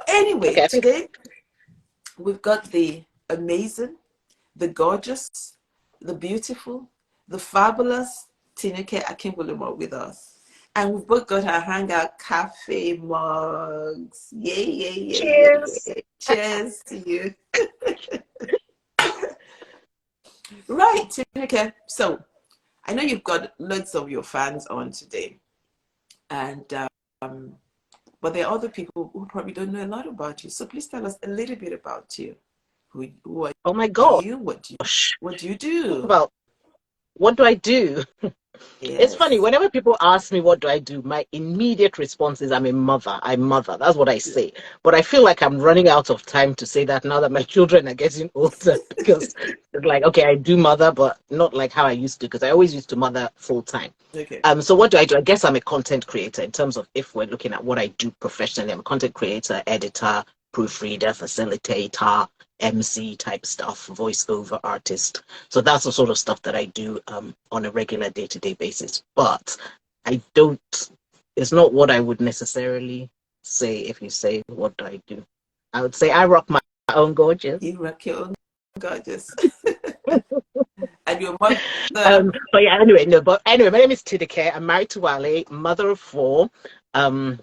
anyway, Okay, I think. today we've got the amazing, the gorgeous, the beautiful, the fabulous Tinuke Akinbulumo with us. And we've both got our Hangout Cafe mugs. Yay, yay, yay, yay, Cheers. yay. Cheers to you. Right, Tinuke. So I know you've got loads of your fans on today. And but there are other people who probably don't know a lot about you. So please tell us a little bit about you. Who are Oh my gosh. you? What do you do? Well, what do I do? It's funny, Yes. whenever people ask me what do I do, my immediate response is I'm a mother. I'm mother. That's what I say. But I feel like I'm running out of time to say that now that my children are getting older because it's like, okay, I do mother, but not like how I used to, because I always used to mother full time. Okay. So what do I do? I guess I'm a content creator in terms of if we're looking at what I do professionally. I'm a content creator, editor, proofreader, facilitator, MC type stuff, voiceover artist. So that's the sort of stuff that I do on a regular day-to-day basis. But I don't, it's not what I would necessarily say if you say, what do I do? I would say I rock my own gorgeous. You rock your own gorgeous. And your mother. But yeah, anyway, no, but anyway, my name is Tinuke. I'm married to Wale, mother of four. Um,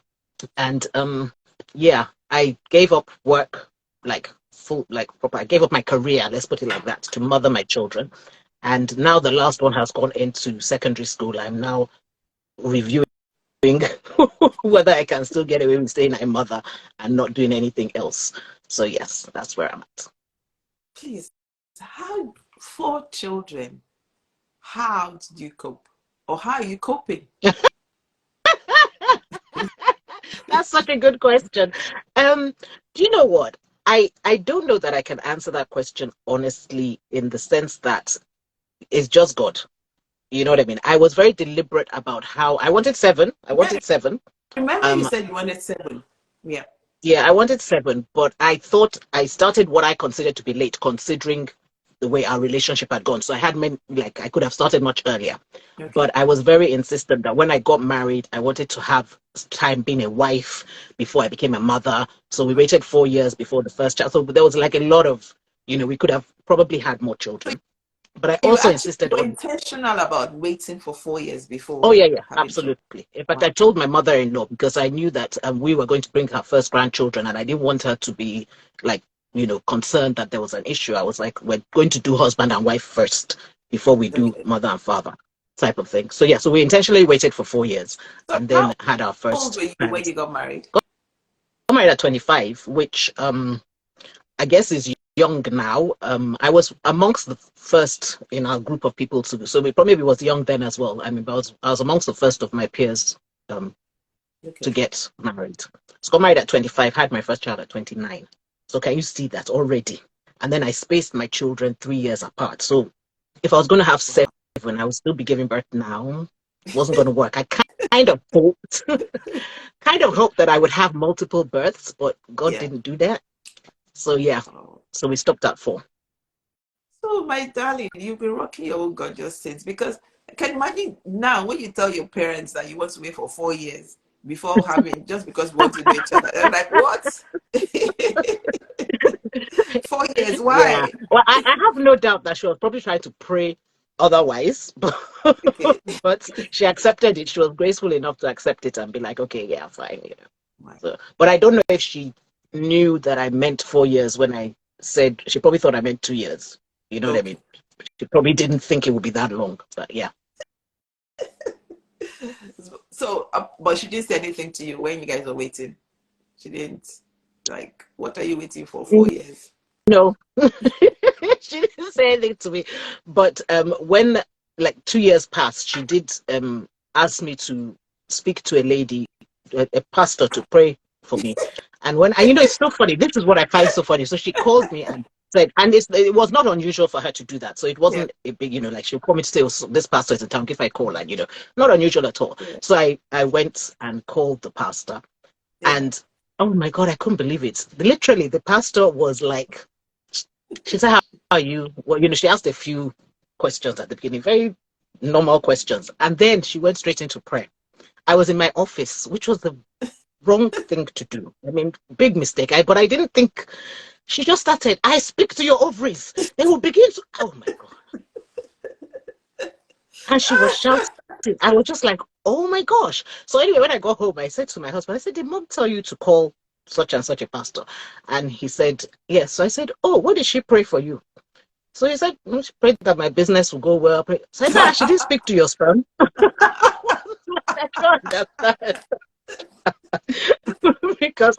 and yeah, I gave up work like full, like proper. I gave up my career, let's put it like that, to mother my children. And now the last one has gone into secondary school. I'm now reviewing whether I can still get away with staying a mother and not doing anything else. So yes, that's where I'm at. Please, how, four children, how did you cope? Or how are you coping? That's such a good question. Do you know what? I don't know that I can answer that question honestly in the sense that it's just God. You know what I mean? I was very deliberate about how I wanted seven. I Yeah, wanted seven. remember you Um, said you wanted seven. Yeah. yeah, I wanted seven, but I thought I started what I considered to be late, considering the way our relationship had gone. So I had many, like I could have started much earlier. Okay. But I was very insistent that when I got married, I wanted to have time being a wife before I became a mother. So we waited 4 years before the first child. So there was like a lot of, we could have probably had more So children. But I you also actually insisted were on, intentional about waiting for 4 years oh, before yeah, yeah, having children. absolutely. In fact, Wow. I told my mother-in-law because I knew that we were going to bring her first grandchildren and I didn't want her to be like, concerned that there was an issue. I was like, we're going to do husband and wife first before we do Okay. mother and father type of thing. So yeah, so we intentionally waited for 4 years So and then how had our old first were you when child. you got married? Got married at 25, which I guess is young now. I was amongst the first in our group of people to, so we probably was young then as well. I mean, I was amongst the first of my peers um, to Okay. get married. So got married at 25, had my first child at 29. So can you see that already? And then I spaced my children 3 years apart. So if I was going to have Wow. seven, I would still be giving birth now. It wasn't going to work. I kind of hoped, kind of hoped that I would have multiple births, but God Yeah. didn't do that. So yeah, Oh. so we stopped at four. So my darling, you've been rocking your own gorgeous since, because I can imagine now when you tell your parents that you want to wait for 4 years before having, just because you want to know each other. They're like, what? 4 years, Yeah. why? Well, I have no doubt that she was probably trying to pray otherwise, Okay. but she accepted it. She was graceful enough to accept it and be like, okay, yeah, fine. My, So, but I don't know if she knew that I meant 4 years when I said she probably thought I meant 2 years. You know what I okay. mean? She probably didn't think it would be that long, but yeah. So, but she didn't say anything to you when you guys were waiting. She didn't, like, what are you waiting for 4 years? No, she didn't say anything to me. But when like 2 years passed, she did ask me to speak to a lady, a pastor, to pray for me. And it's so funny. This is what I find so funny. So she called me and said, and it was not unusual for her to do that. So it Yeah. wasn't a big, like she'll call me to say, oh, so this pastor is in town. If I call, and not unusual at all. Yeah. So I went and called the pastor, Yeah. and oh my God, I couldn't believe it. Literally, the pastor was like, she said, how are you? Well, she asked a few questions at the beginning, very normal questions. And then she went straight into prayer. I was in my office, which was the wrong thing to do. I mean, big mistake. But I didn't think. She just started, I speak to your ovaries. They will begin to, oh my God. And she was shouting. I was just like, oh my gosh. So anyway, when I got home, I said to my husband, I said, did mom tell you to call such and such a pastor? And he said, yes. So I said, oh, what did she pray for you? So he said, she prayed that my business will go well. So I said, she didn't speak to your son. I don't understand. Because,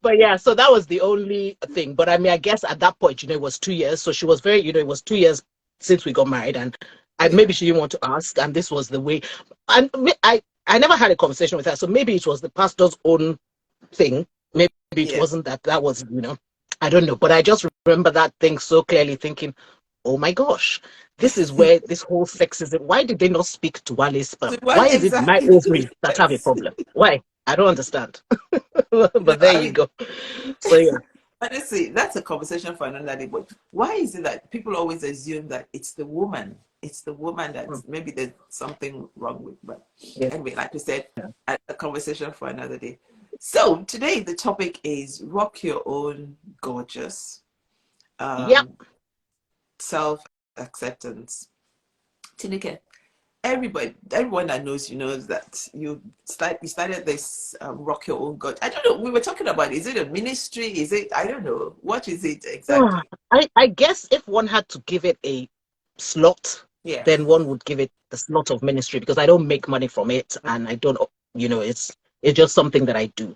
but yeah, so that was the only thing. But I mean, I guess at that point, it was 2 years. So she was very, it was 2 years since we got married. And maybe Yeah. she didn't want to ask. And this was the way. And I never had a conversation with her. So maybe it was the pastor's own thing. Maybe it Yeah. wasn't that was, I don't know. But I just remember that thing so clearly thinking, oh my gosh, this is where this whole sexism, why did they not speak to Wale's So sperm? what Why is it my exactly? ovaries that have a Yes. problem? Why? I don't understand. No, But there I you mean, go. So yeah. honestly, that's a conversation for another day. But why is it that people always assume that it's the woman? It's the woman Mm, that's maybe there's something wrong with. But yeah. anyway, like we said, Yeah. a conversation for another day. So today the topic is rock your own gorgeous, Yep. um, self acceptance. Tinuke, everyone that knows you knows that you started this rock your own god. I don't know, we were talking about, is it a ministry, is it, I don't know, what is it Ah, exactly? I guess if one had to give it a slot, Yeah. then one would give it the slot of ministry because I don't make money from it and I don't, it's just something that I do.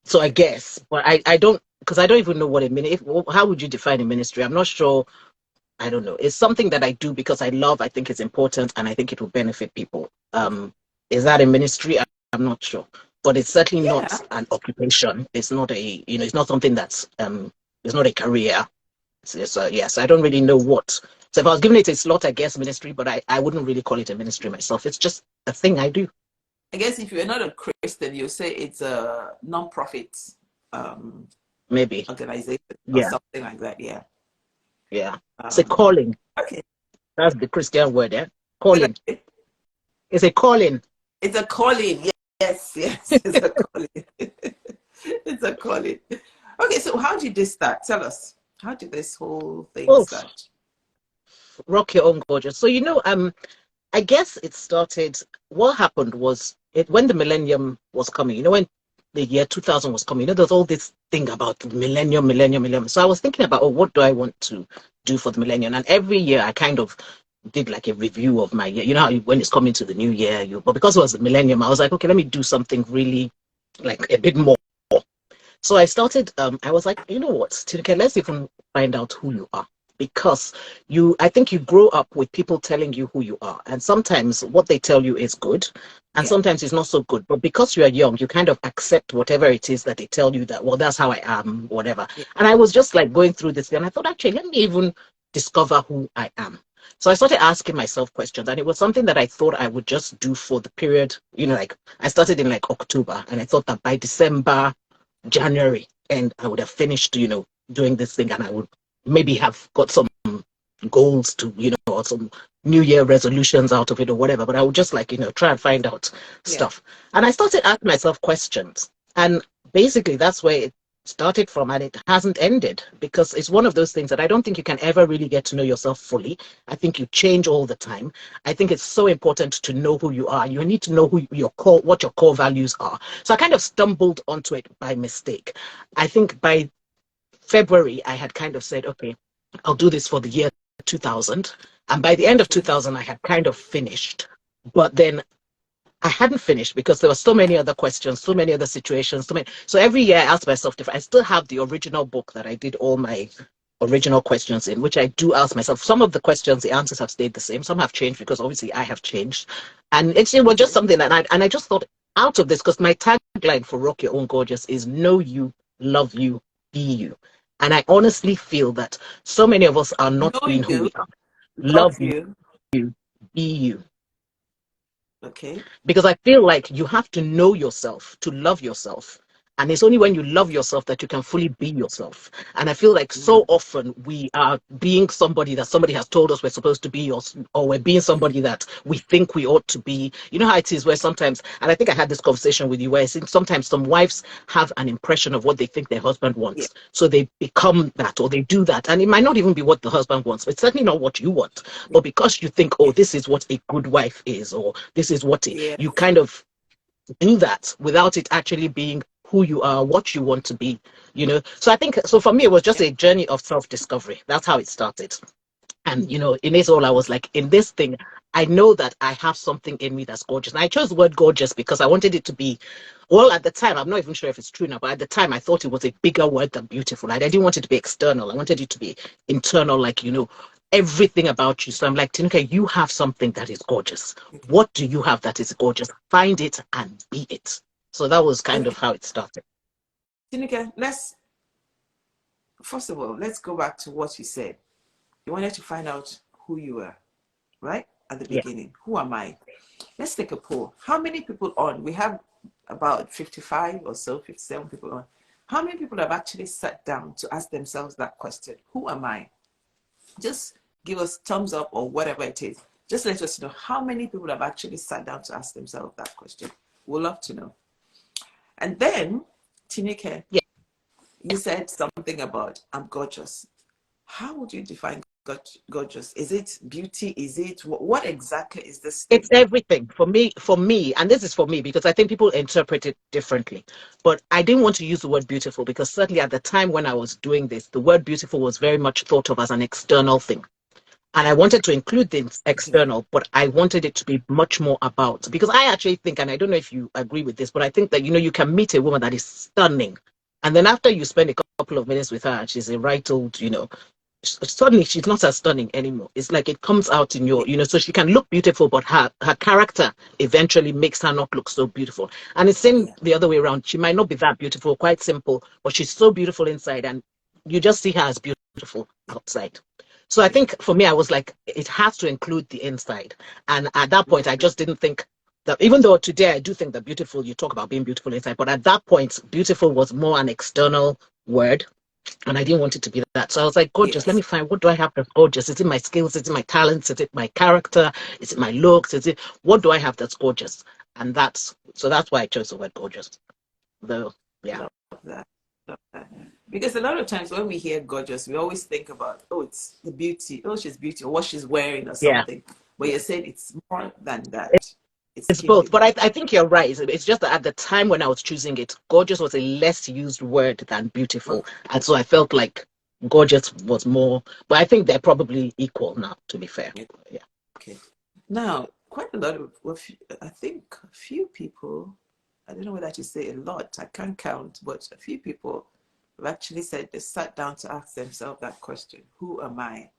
So I Okay. guess, but I don't because I don't even know what a ministry. How would you define a ministry? I'm not sure. I don't know. It's something that I do because I love. I think it's important, and I think it will benefit people. Okay. Is that a ministry? I'm not sure, but it's certainly not Yeah, an occupation. It's not it's not something that's it's not a career. So yes, I don't really know what. So if I was giving it a slot, I guess ministry, but I wouldn't really call it a ministry myself. It's just a thing I do. I guess if you're not a Christian, you say it's a non-profit um Maybe. organization or Yeah, something like that. Yeah. yeah. It's a um calling. okay. That's the Christian word, eh? Say that Calling. again. It's a calling. It's a calling. Yes, yes, it's a calling. It's a calling. Okay, so how did this start? Tell us. How did this whole thing Oh, start? rock your own gorgeous. So I guess it started. What happened was it when the millennium was coming. When the year 2000 was coming. There's all this thing about millennium, millennium, millennium. So I was thinking about, oh, what do I want to do for the millennium? And every year I kind of did like a review of my year. You know how when it's coming to the new year, but because it was the millennium, I was like, okay, let me do something really like a bit more. So I started, I was like, you know what, Tinuke, let's even find out who you are. Because I think you grow up with people telling you who you are. And sometimes what they tell you is good, and Yeah. sometimes it's not so good. But because you are young, you kind of accept whatever it is that they tell you that, well, that's how I am, whatever. Yeah. And I was just like going through this, and I thought, actually, let me even discover who I am. So I started asking myself questions, and it was something that I thought I would just do for the period, like I started in like October, and I thought that by December, January, and I would have finished, doing this thing, and I would maybe have got some goals to, or some New Year resolutions out of it or whatever. But I would just like, try and find out Yeah. stuff. And I started asking myself questions. And basically that's where it started from, and it hasn't ended because it's one of those things that I don't think you can ever really get to know yourself fully. I think you change all the time. I think it's so important to know who you are. You need to know what your core values are. So I kind of stumbled onto it by mistake. I think by February, I had kind of said, okay, I'll do this for the year 2000. And by the end of Okay. 2000, I had kind of finished. But then I hadn't finished because there were so many other questions, so many other situations. So every year I asked myself different. I still have the original book that I did all my original questions in, which I do ask myself. Some of the questions, the answers have stayed the same. Some have changed because obviously I have changed. And it was just Okay. something that I just thought out of this, because my tagline for Rock Your Own Gorgeous is know you, love you, be you. And I honestly feel that so many of us are not Know being who you, we are. love Love you. you, be you. Okay. Because I feel like you have to know yourself to love yourself. And it's only when you love yourself that you can fully be yourself. And I feel like so Mm. often we are being somebody that somebody has told us we're supposed to be, or we're being somebody that we think we ought to be. You know how it is where sometimes, and I think I had this conversation with you, where I think sometimes some wives have an impression of what they think their husband Yeah. wants. So they become that or they do that. And it might not even be what the husband wants, but it's certainly not what you want. But because you think, oh, Yeah. this is what a good wife is, or this is what Yeah. you kind of do that without it actually being who you are, what you want to be, you know. So I think, so for me, it was just Yeah. a journey of self-discovery. That's how it started. And in it all, I was like, in this thing, I know that I have something in me that's gorgeous. And I chose the word gorgeous because I wanted it to be, well, at the time, I'm not even sure if it's true now, but at the time I thought it was a bigger word than beautiful. I didn't want it to be external. I wanted it to be internal, like, everything about you. So I'm like, Tinuke, you have something that is gorgeous. Okay. What do you have that is gorgeous? Find it and be it. So that was kind of Okay. how it started. Tinuke, first of all, let's go back to what you said. You wanted to find out who you were, right? At the Yeah. beginning. Who am I? Let's take a poll. How many people on? We have about 55 or so, 57 people on. How many people have actually sat down to ask themselves that question? Who am I? Just give us thumbs up or whatever it is. Just let us know how many people have actually sat down to ask themselves that question. We'd love to know. And then, Tineke, Yeah. you said something about I'm gorgeous. How would you define gorgeous? Is it beauty? Is it what exactly is this It's thing? everything for me, and this is for me because I think people interpret it differently. But I didn't want to use the word beautiful because certainly at the time when I was doing this, the word beautiful was very much thought of as an external thing. And I wanted to include the Okay. external, but I wanted it to be much more about, because I actually think, and I don't know if you agree with this, but I think that, you can meet a woman that is stunning. And then after you spend a couple of minutes with her, and she's a right old, suddenly she's not as stunning anymore. It's like it comes out in Yeah. so she can look beautiful, but her character eventually makes her not look so beautiful. And it's in Yeah. the other way around. She might not be that beautiful, quite simple, but she's so beautiful inside, and you just see her as beautiful outside. So I Yeah. think for me, I was like, it has to include the inside. And at that point, I Mm-hmm. just didn't think that, even though today I do think that beautiful, you talk about being beautiful inside, but at that point, beautiful was more an external word. And I didn't want it to be that. So I was like, gorgeous, let Yes. me find, what do I have that's gorgeous? Is it my skills? Is it my talents? Is it my character? Is it my looks? What do I have that's gorgeous? And that's why I chose the word gorgeous. Though, yeah. Love that. Love that. Because a lot of times when we hear gorgeous, we always think about, oh, it's the beauty. Oh, she's beauty, or what she's wearing or Yeah. something. But you're saying it's more than It- that. It's It's both. But capable. I think you're right. It's just that at the time when I was choosing it, gorgeous was a less used word than beautiful. Okay. And so I felt like gorgeous was more, but I think they're probably equal now, to be fair. Yeah. Okay. Now, quite a lot of, well, I think a few people, I don't know whether to say a lot, I can't count, but a few people have actually said they sat down to ask themselves that question, who am I?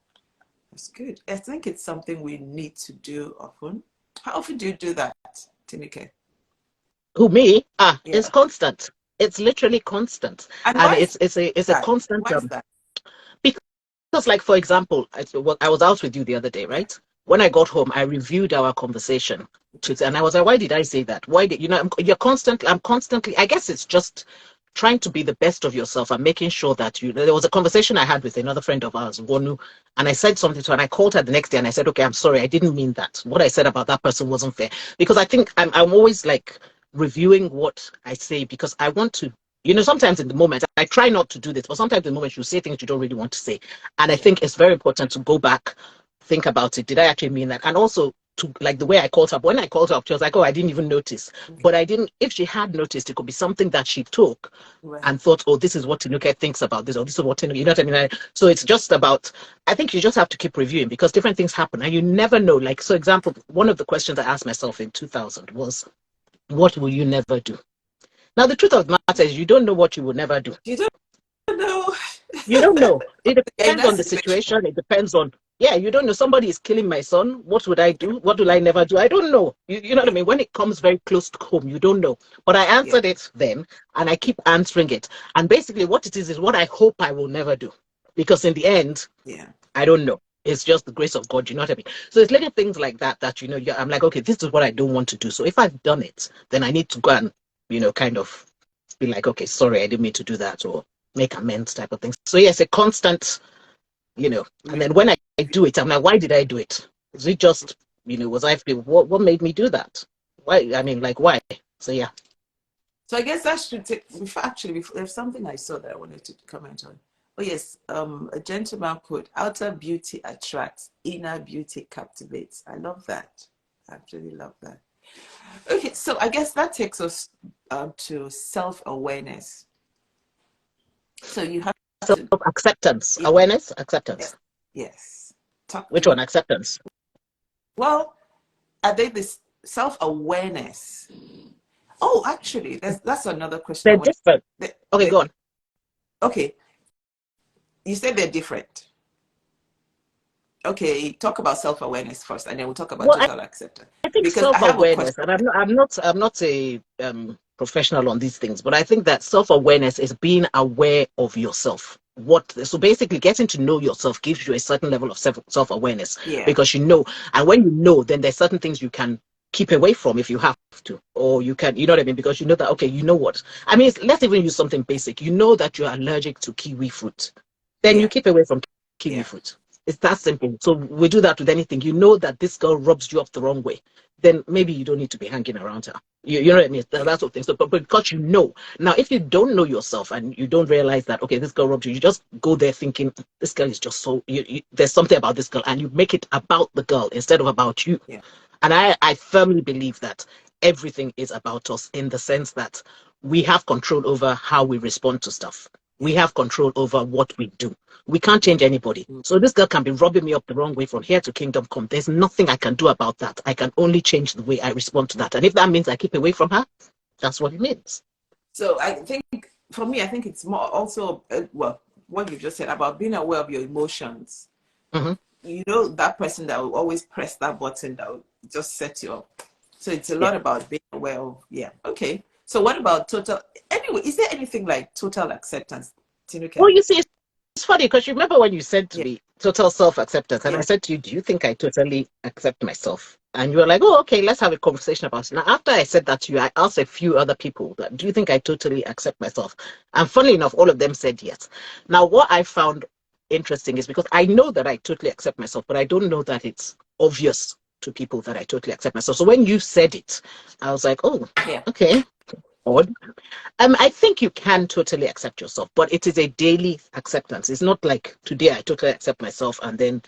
That's good. I think it's something we need to do often. How often do you do that, Tinike? Who, me? It's Yeah. constant. It's literally constant. And And why is it's a that? constant Why is that? because, like, for example, I was out with you the other day, Yeah. right? When I got home, I reviewed our conversation, Okay. and I was like, why did I say that? Why did I'm constantly, I guess it's just trying to be the best of yourself and making sure that there was a conversation I had with another friend of ours, Wonu, and I said something to her, and I called her the next day and I said, okay, I'm sorry, I didn't mean that. What I said about that person wasn't fair. Because I think I'm always like reviewing what I say because I want to. Sometimes in the moment, I try not to do this, but sometimes in the moment, you say things you don't really want to say. And I Yeah. think it's very important to go back, think about it. Did I actually mean that? And also, to like the way I called her. When I called her up, she was like, "Oh, I didn't even notice." Okay. But I didn't. If she had noticed, it could be something that she took Right. and thought, "Oh, this is what Tinuke thinks about this, or this is what Tinuke." You know what I mean? So it's just about. I think you just have to keep reviewing because different things happen, and you never know. Like, so example, one of the questions I asked myself in 2000 was, "What will you never do?" Now, the truth of the matter is, you don't know what you will never do. You don't know. You don't know. It In depends that on the situation. situation. It depends on, yeah, you don't know. Somebody is killing my son. What would I Yeah. do? What will I never do? I don't know. You know what I Yeah. mean? When it comes very close to home, you don't know. But I Yeah. answered it then, and I keep answering it. And basically, what it is what I hope I will never do. Because in the end, Yeah. I don't know. It's just the grace of God. You know what I mean? So it's little things like that I'm like, okay, this is what I don't want to do. So if I've done it, then I need to go and, kind of be like, okay, sorry, I didn't mean to do that, or make amends type of thing. So yes, a constant, and then when I do it, I'm like, why did I do it? Is it just, was I feeling, what made me do that? Why? I mean, like, why? So yeah. So I guess that should take, actually, there's something I saw that I wanted to comment on. Oh yes, a gentleman put, outer beauty attracts, inner beauty captivates. I love that. I absolutely love that. Okay, so I guess that takes us to self-awareness. So you have to, Self-acceptance, yeah, awareness, acceptance. yes, yes. Talk Which to me. one? Acceptance. Well, are they this self-awareness? Oh, actually, that's another question I They're wanted. different. They, Okay, they, go on. okay, you said they're different. Okay, talk about self-awareness first, and then we'll talk about Well, total acceptance. I think Because I have a question. self-awareness, and I'm not a professional on these things, but I think that self-awareness is being aware of yourself. So basically, getting to know yourself gives you a certain level of self-awareness, Yeah, because and when you know, then there's certain things you can keep away from if you have to, or you can, you know what I mean, because you know that, okay, you know what I mean. Let's even use something basic. You know that you're allergic to kiwi fruit, then you yeah, keep away from kiwi yeah, fruit. It's that simple. So we do that with anything. You know that this girl rubs you up the wrong way, then maybe you don't need to be hanging around her. You know what I mean? That yeah, sort of thing. So, but because you know. Now, if you don't know yourself and you don't realize that, okay, this girl rubbed you, you just go there thinking, this girl is just so, there's something about this girl, and you make it about the girl instead of about you. yeah, And I firmly believe that everything is about us, in the sense that we have control over how we respond to stuff. We yeah, have control over what we do. We can't yeah. change anybody. Mm. So this girl can be rubbing me up the wrong way from here to kingdom come. There's nothing I can do about that. I can only change the way I respond to that. And if that means I keep away from her, that's what it means. So I think for me, I think it's more also well, what you just said about being aware of your emotions. Mm-hmm. You know, that person that will always press that button that will just set you up. So it's a Yeah. lot about being aware of, yeah. Okay. So what about total, anyway, is there anything like total acceptance, Well, Tinuke? you see, it's funny because you remember when you said to Yeah, me total self-acceptance, and I yeah, said to you, do you think I totally accept myself? And you were like, oh, okay, let's have a conversation about it. Now, after I said that to you, I asked a few other people, that, do you think I totally accept myself? And funnily enough, all of them said yes. Now, what I found interesting is, because I know that I totally accept myself, but I don't know that it's obvious to people that I totally accept myself. So when you said it, I was like, oh, yeah, okay. Odd. I think you can totally accept yourself, but it is a daily acceptance. It's not like today I totally accept myself and then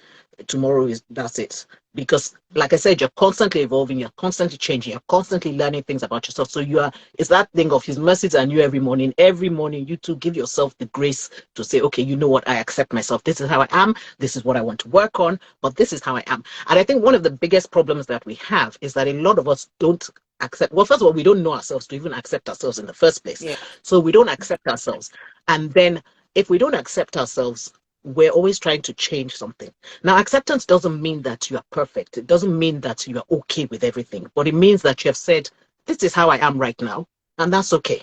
tomorrow is that's it. Because, like I said, you're constantly evolving, you're constantly changing, you're constantly learning things about yourself. So it's that thing of His mercies are new every morning. Every morning, you to give yourself the grace to say, okay, you know what, I accept myself. This is how I am. This is what I want to work on, but this is how I am. And I think one of the biggest problems that we have is that a lot of us don't accept. Well, first of all, we don't know ourselves to even accept ourselves in the first place. yeah, So we don't accept ourselves. And then if we don't accept ourselves, we're always trying to change something. Now, acceptance doesn't mean that you are perfect. It doesn't mean that you are okay with everything, but it means that you have said, this is how I am right now, and that's okay.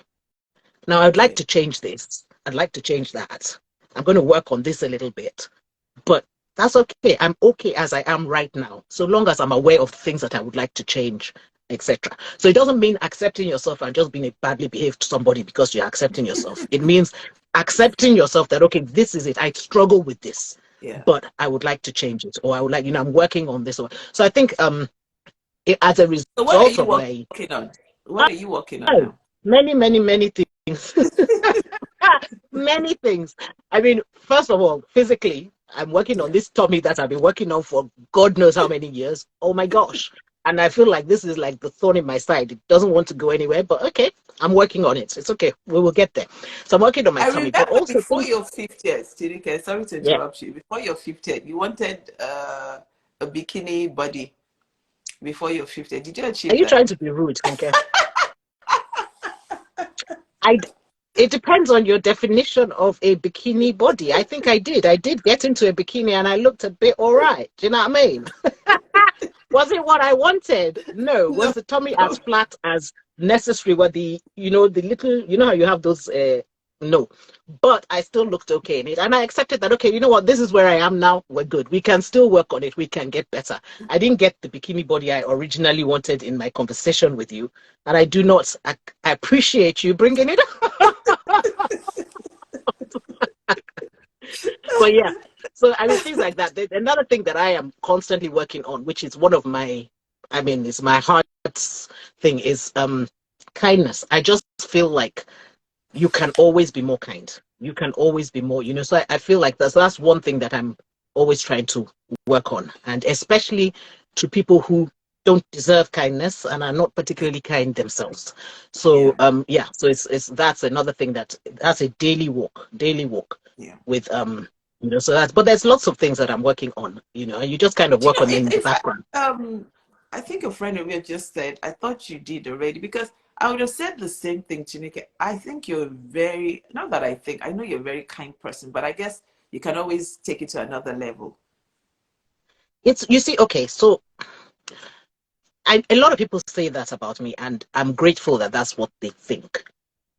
Now, I'd like yeah. to change this. I'd like to change that. I'm going to work on this a little bit, but that's okay. I'm okay as I am right now, so long as I'm aware of things that I would like to change, etc. So it doesn't mean accepting yourself and just being a badly behaved somebody because you're accepting yourself. It means accepting yourself that, okay, this is it. I struggle with this, Yeah. but I would like to change it, or I would like, I'm working on this. So I think as a So what are result you of my working on? What are you working on oh, now? many, many, many things. Many things. I mean, first of all, physically, I'm working on Yeah. this tummy that I've been working on for God knows how many years. Oh my gosh. And I feel like this is like the thorn in my side. It doesn't want to go anywhere, but okay, I'm working on it. It's okay. We will get there. So I'm working on my I tummy, but remember also before things. your 50th, Tinuke, sorry to Yeah. interrupt you. Before your 50th, you wanted a bikini body before your 50th. Did you Are achieve you that? trying to be rude, Funke? I it depends on your definition of a bikini body. I think I did. I did get into a bikini and I looked a bit all right. Do you know what I mean? Was it what I wanted? No. No, Was the tummy no. as flat as necessary? Were the little, how you have those No. But I still looked okay in it. And I accepted that, okay, you know what? This is where I am now. We're good. We can still work on it. We can get better. I didn't get the bikini body I originally wanted in my conversation with you. And I do not, I appreciate you bringing it up. But yeah, so I mean, things like that. Another thing that I am constantly working on, which is one of my, I mean, it's my heart's thing, is kindness. I just feel like you can always be more kind. You can always be more, so I feel like that's one thing that I'm always trying to work on, and especially to people who don't deserve kindness and are not particularly kind themselves. So Yeah. yeah, so it's that's another thing that's a daily walk Yeah. with so that's, but there's lots of things that I'm working on, and you just kind of Do you work know, on them in the in fact, background. I think a friend of yours just said, I thought you did already, because I would have said the same thing, Tinuke. I think you're very, not that I think, I know you're a very kind person, but I guess you can always take it to another level. It's, you see, okay, so a lot of people say that about me, and I'm grateful that that's what they think.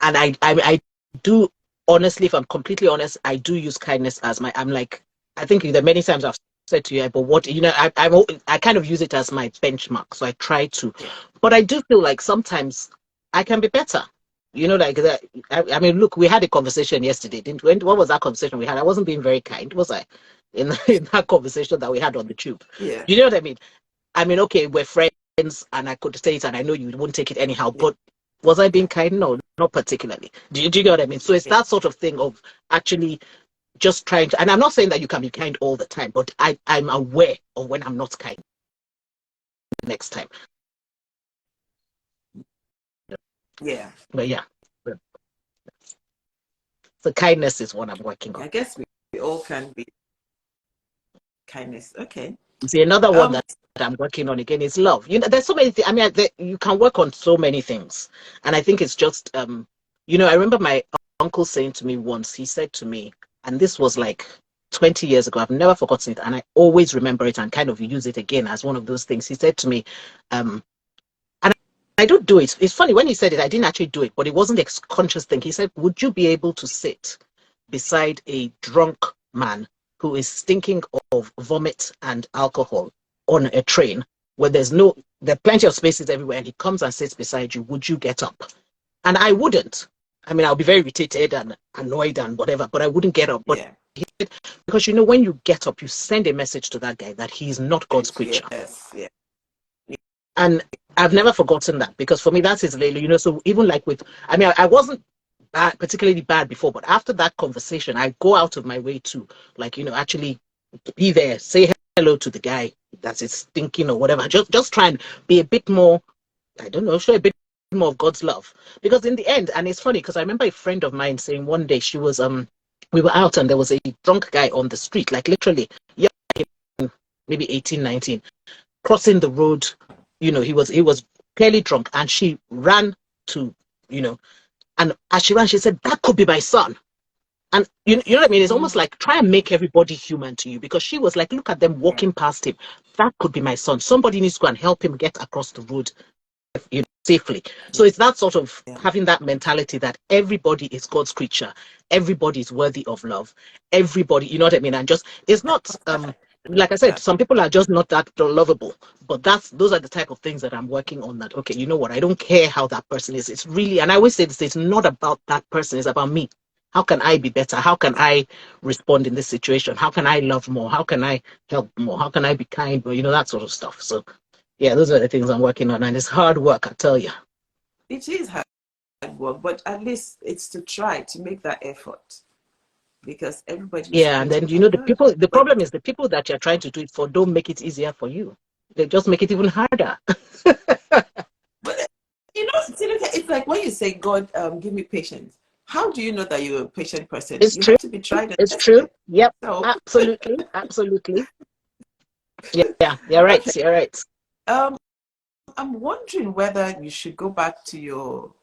And I do, honestly, if I'm completely honest, I do use kindness as I'm like, I think there are many times I've said to you, but what, I kind of use it as my benchmark. So I try to, Yeah. but I do feel like sometimes I can be better. Like that. I mean, look, we had a conversation yesterday, didn't we? What was that conversation we had? I wasn't being very kind, was I? In that conversation that we had on the tube. Yeah. You know what I mean? I mean, okay, we're friends and I could say it and I know you won't take it anyhow, Yeah. but was I being Yeah. kind? No, not particularly. Do you get what I mean? So it's Yeah. that sort of thing of actually just trying to, and I'm not saying that you can be kind all the time, but I'm aware of when I'm not kind next time. Yeah. But yeah, so kindness is what I'm working on. I guess we all can be kindness. Okay. See, another one Um, that I'm working on again is love. There's so many things. I mean, you can work on so many things, and I think it's just, I remember my uncle saying to me once. He said to me, and this was like 20 years ago. I've never forgotten it, and I always remember it and kind of use it again as one of those things. He said to me, um, and I don't do it. It's funny when he said it, I didn't actually do it, but it wasn't a conscious thing. He said, "Would you be able to sit beside a drunk man who is stinking of vomit and alcohol on a train where there are plenty of spaces everywhere, and he comes and sits beside you? Would you get up?" And I wouldn't. I mean, I'll be very irritated and annoyed and whatever, but I wouldn't get up. But yeah. because when you get up, you send a message to that guy that he's not God's creature. Yes. Yeah. And I've never forgotten that, because for me, that's his Lele, So even like I mean, I wasn't particularly bad before, but after that conversation, I go out of my way to, like, actually be there, say hello to the guy that is thinking or whatever. Just try and be a bit more, I don't know, show a bit more of God's love. Because in the end, and it's funny because I remember a friend of mine saying one day, she was we were out and there was a drunk guy on the street, like literally, yeah, maybe 18, 19, crossing the road. He was clearly drunk, and she ran to, you know, and as she ran, she said, "That could be my son." And you know what I mean? It's almost Mm, like try and make everybody human to you, because she was like, look at them yeah. walking past him. That could be my son. Somebody needs to go and help him get across the road, safely. Yeah. So it's that sort of Yeah. having that mentality that everybody is God's creature, everybody is worthy of love, everybody, you know what I mean? And just, it's not like I said, That. some people are just not that lovable. But those are the type of things that I'm working on. That, okay, you know what? I don't care how that person is. It's really, and I always say this, it's not about that person, it's about me. How can I be better? How can I respond in this situation? How can I love more? How can I help more? How can I be kind? Or, that sort of stuff. So yeah, those are the things I'm working on, and it's hard work, I tell you. It is hard work, but at least it's to try to make that effort, because everybody is Yeah, and then created by God. the But problem is the people that you're trying to do it for don't make it easier for you. They just make it even harder. but it's like when you say, God, give me patience. How do you know that you're a patient person? It's You true. have to be tried and It's true. tested. Yep. So Absolutely. Absolutely. Yeah. Yeah. You're right. okay. You're right. Um, I'm wondering whether you should go back to your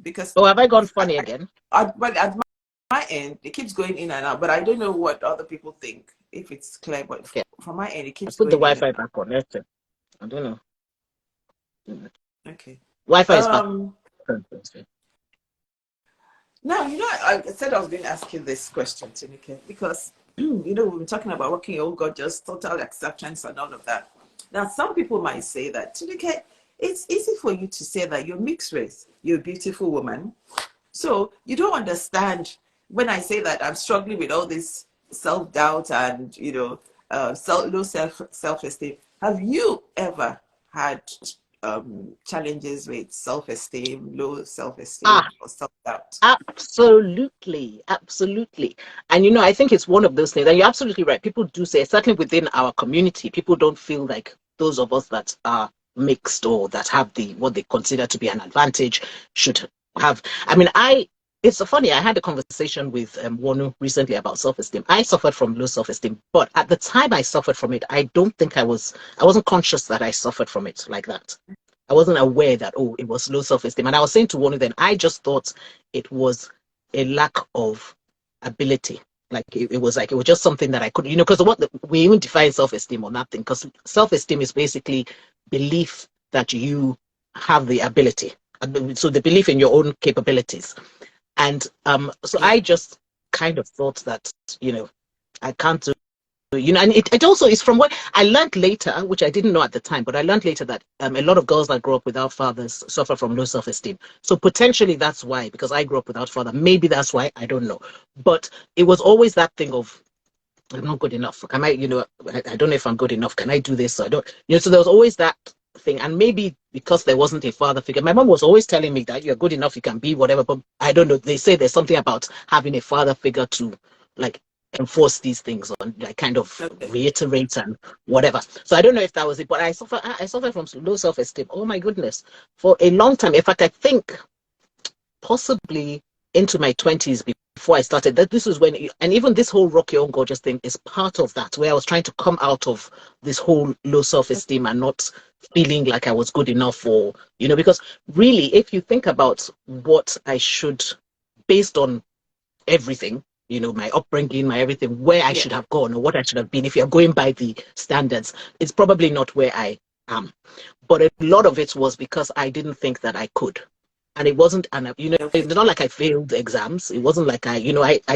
because Oh, have I gone I, funny again? but at my end it keeps going in and out. But I don't know what other people think, if it's clear. But Okay. from my end, it I keeps put the going in Wi-Fi and out. back on. Let's see. I don't know. Okay. Wi-Fi is back Um, on. Now, I said I was going to ask you this question, Tinuke, because, we've been talking about working your own God, just total acceptance and all of that. Now, some people might say that, Tinuke, it's easy for you to say that you're mixed race, you're a beautiful woman. So you don't understand when I say that I'm struggling with all this self-doubt and, low self-esteem. Have you ever had challenges with self-esteem, low Ah, self-esteem, or self-doubt? absolutely, absolutely. And I think it's one of those things, and you're absolutely right. People do say, certainly within our community, people don't feel like those of us that are mixed or that have the what they consider to be an advantage should have. I mean, it's so funny. I had a conversation with Wonu recently about self-esteem. I suffered from low self-esteem, but at the time I suffered from it, I wasn't conscious that I suffered from it like that. I wasn't aware that, oh, it was low self-esteem. And I was saying to one of them, I just thought it was a lack of ability. Like it was just something that I couldn't, because we even define self-esteem on that thing, because self-esteem is basically belief that you have the ability. So the belief in your own capabilities. And so Yeah. I just kind of thought that, I can't do, and it also is from what I learned later, which I didn't know at the time, but I learned later that a lot of girls that grow up without fathers suffer from low self-esteem. So potentially that's why, because I grew up without father, maybe that's why, I don't know. But it was always that thing of, I'm not good enough. Can I, I don't know if I'm good enough. Can I do this? So I don't, so there was always that thing. And maybe because there wasn't a father figure, my mom was always telling me that you're good enough, you can be whatever. But I don't know. They say there's something about having a father figure to like enforce these things on, like kind of Okay. reiterate and whatever. So I don't know if that was it, but I suffer from low self-esteem. Oh my goodness. For a long time. In fact, I think possibly into my 20s before I started. That this is when, and even this whole rock your own gorgeous thing is part of that, where I was trying to come out of this whole low self-esteem and not feeling like I was good enough, or because really, if you think about what I should, based on everything, my upbringing, my everything, where I Yeah. should have gone or what I should have been, if you're going by the standards, it's probably not where I am. But a lot of it was because I didn't think that I could. And it wasn't, and Okay. it's not like I failed exams. It wasn't like I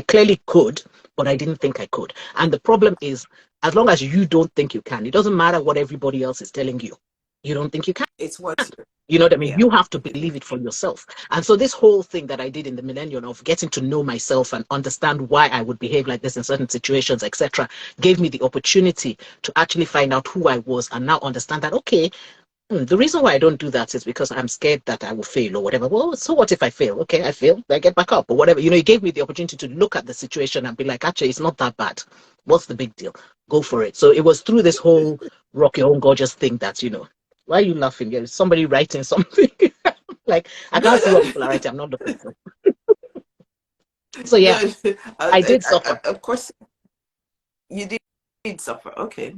clearly could, but I didn't think I could. And the problem is, as long as you don't think you can, it doesn't matter what everybody else is telling you. You don't think you can. It's what you. You know what I mean? Yeah. You have to believe it for yourself. And so this whole thing that I did in the millennium of getting to know myself and understand why I would behave like this in certain situations, etc., gave me the opportunity to actually find out who I was and now understand that, okay, the reason why I don't do that is because I'm scared that I will fail or whatever. Well, so what if I fail? Okay, I fail, I get back up or whatever. It gave me the opportunity to look at the situation and be like, actually, it's not that bad. What's the big deal? Go for it. So it was through this whole rock your own gorgeous thing that, why are you laughing? There's somebody writing something. Like, I No, can't see what no, people are writing. I'm not looking for. So no. yeah, I did suffer. Of course, you did suffer. Okay.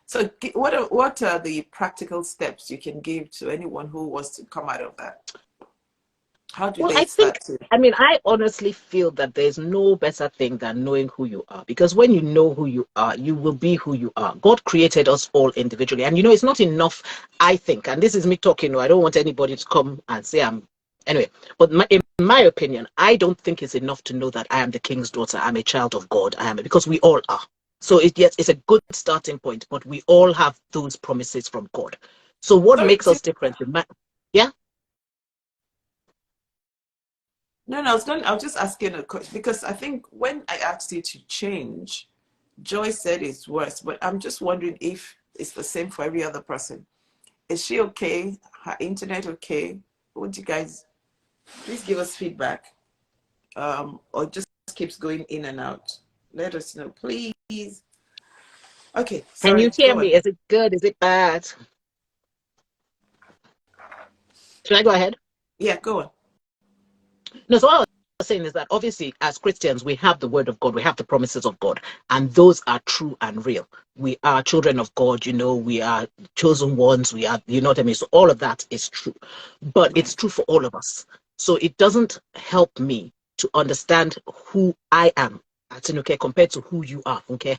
So, what are the practical steps you can give to anyone who wants to come out of that? How do Well, they I start think, to? I honestly feel that there's no better thing than knowing who you are. Because when you know who you are, you will be who you are. God created us all individually. And it's not enough, I think, and this is me talking, I don't want anybody to come and say anyway, but in my opinion, I don't think it's enough to know that I am the king's daughter, I'm a child of God, because we all are. So yes, it's a good starting point, but we all have those promises from God. So what Sorry, makes us different? Yeah. no, no. I was just asking a question because I think when I asked you to change, Joy said it's worse, but I'm just wondering if it's the same for every other person. Is she okay? Her internet okay? Would you guys please give us feedback? Or just keeps going in and out? Let us know, please. Okay, Can you sorry, hear go on. me? Is it good? Is it bad? Should I go ahead? Yeah, go on. No, so what I was saying is that obviously, as Christians, we have the word of God, we have the promises of God, and those are true and real. We are children of God, we are chosen ones, we are, you know what I mean? So all of that is true, but it's Right. true for all of us. So it doesn't help me to understand who I am, okay, compared to who you are, okay?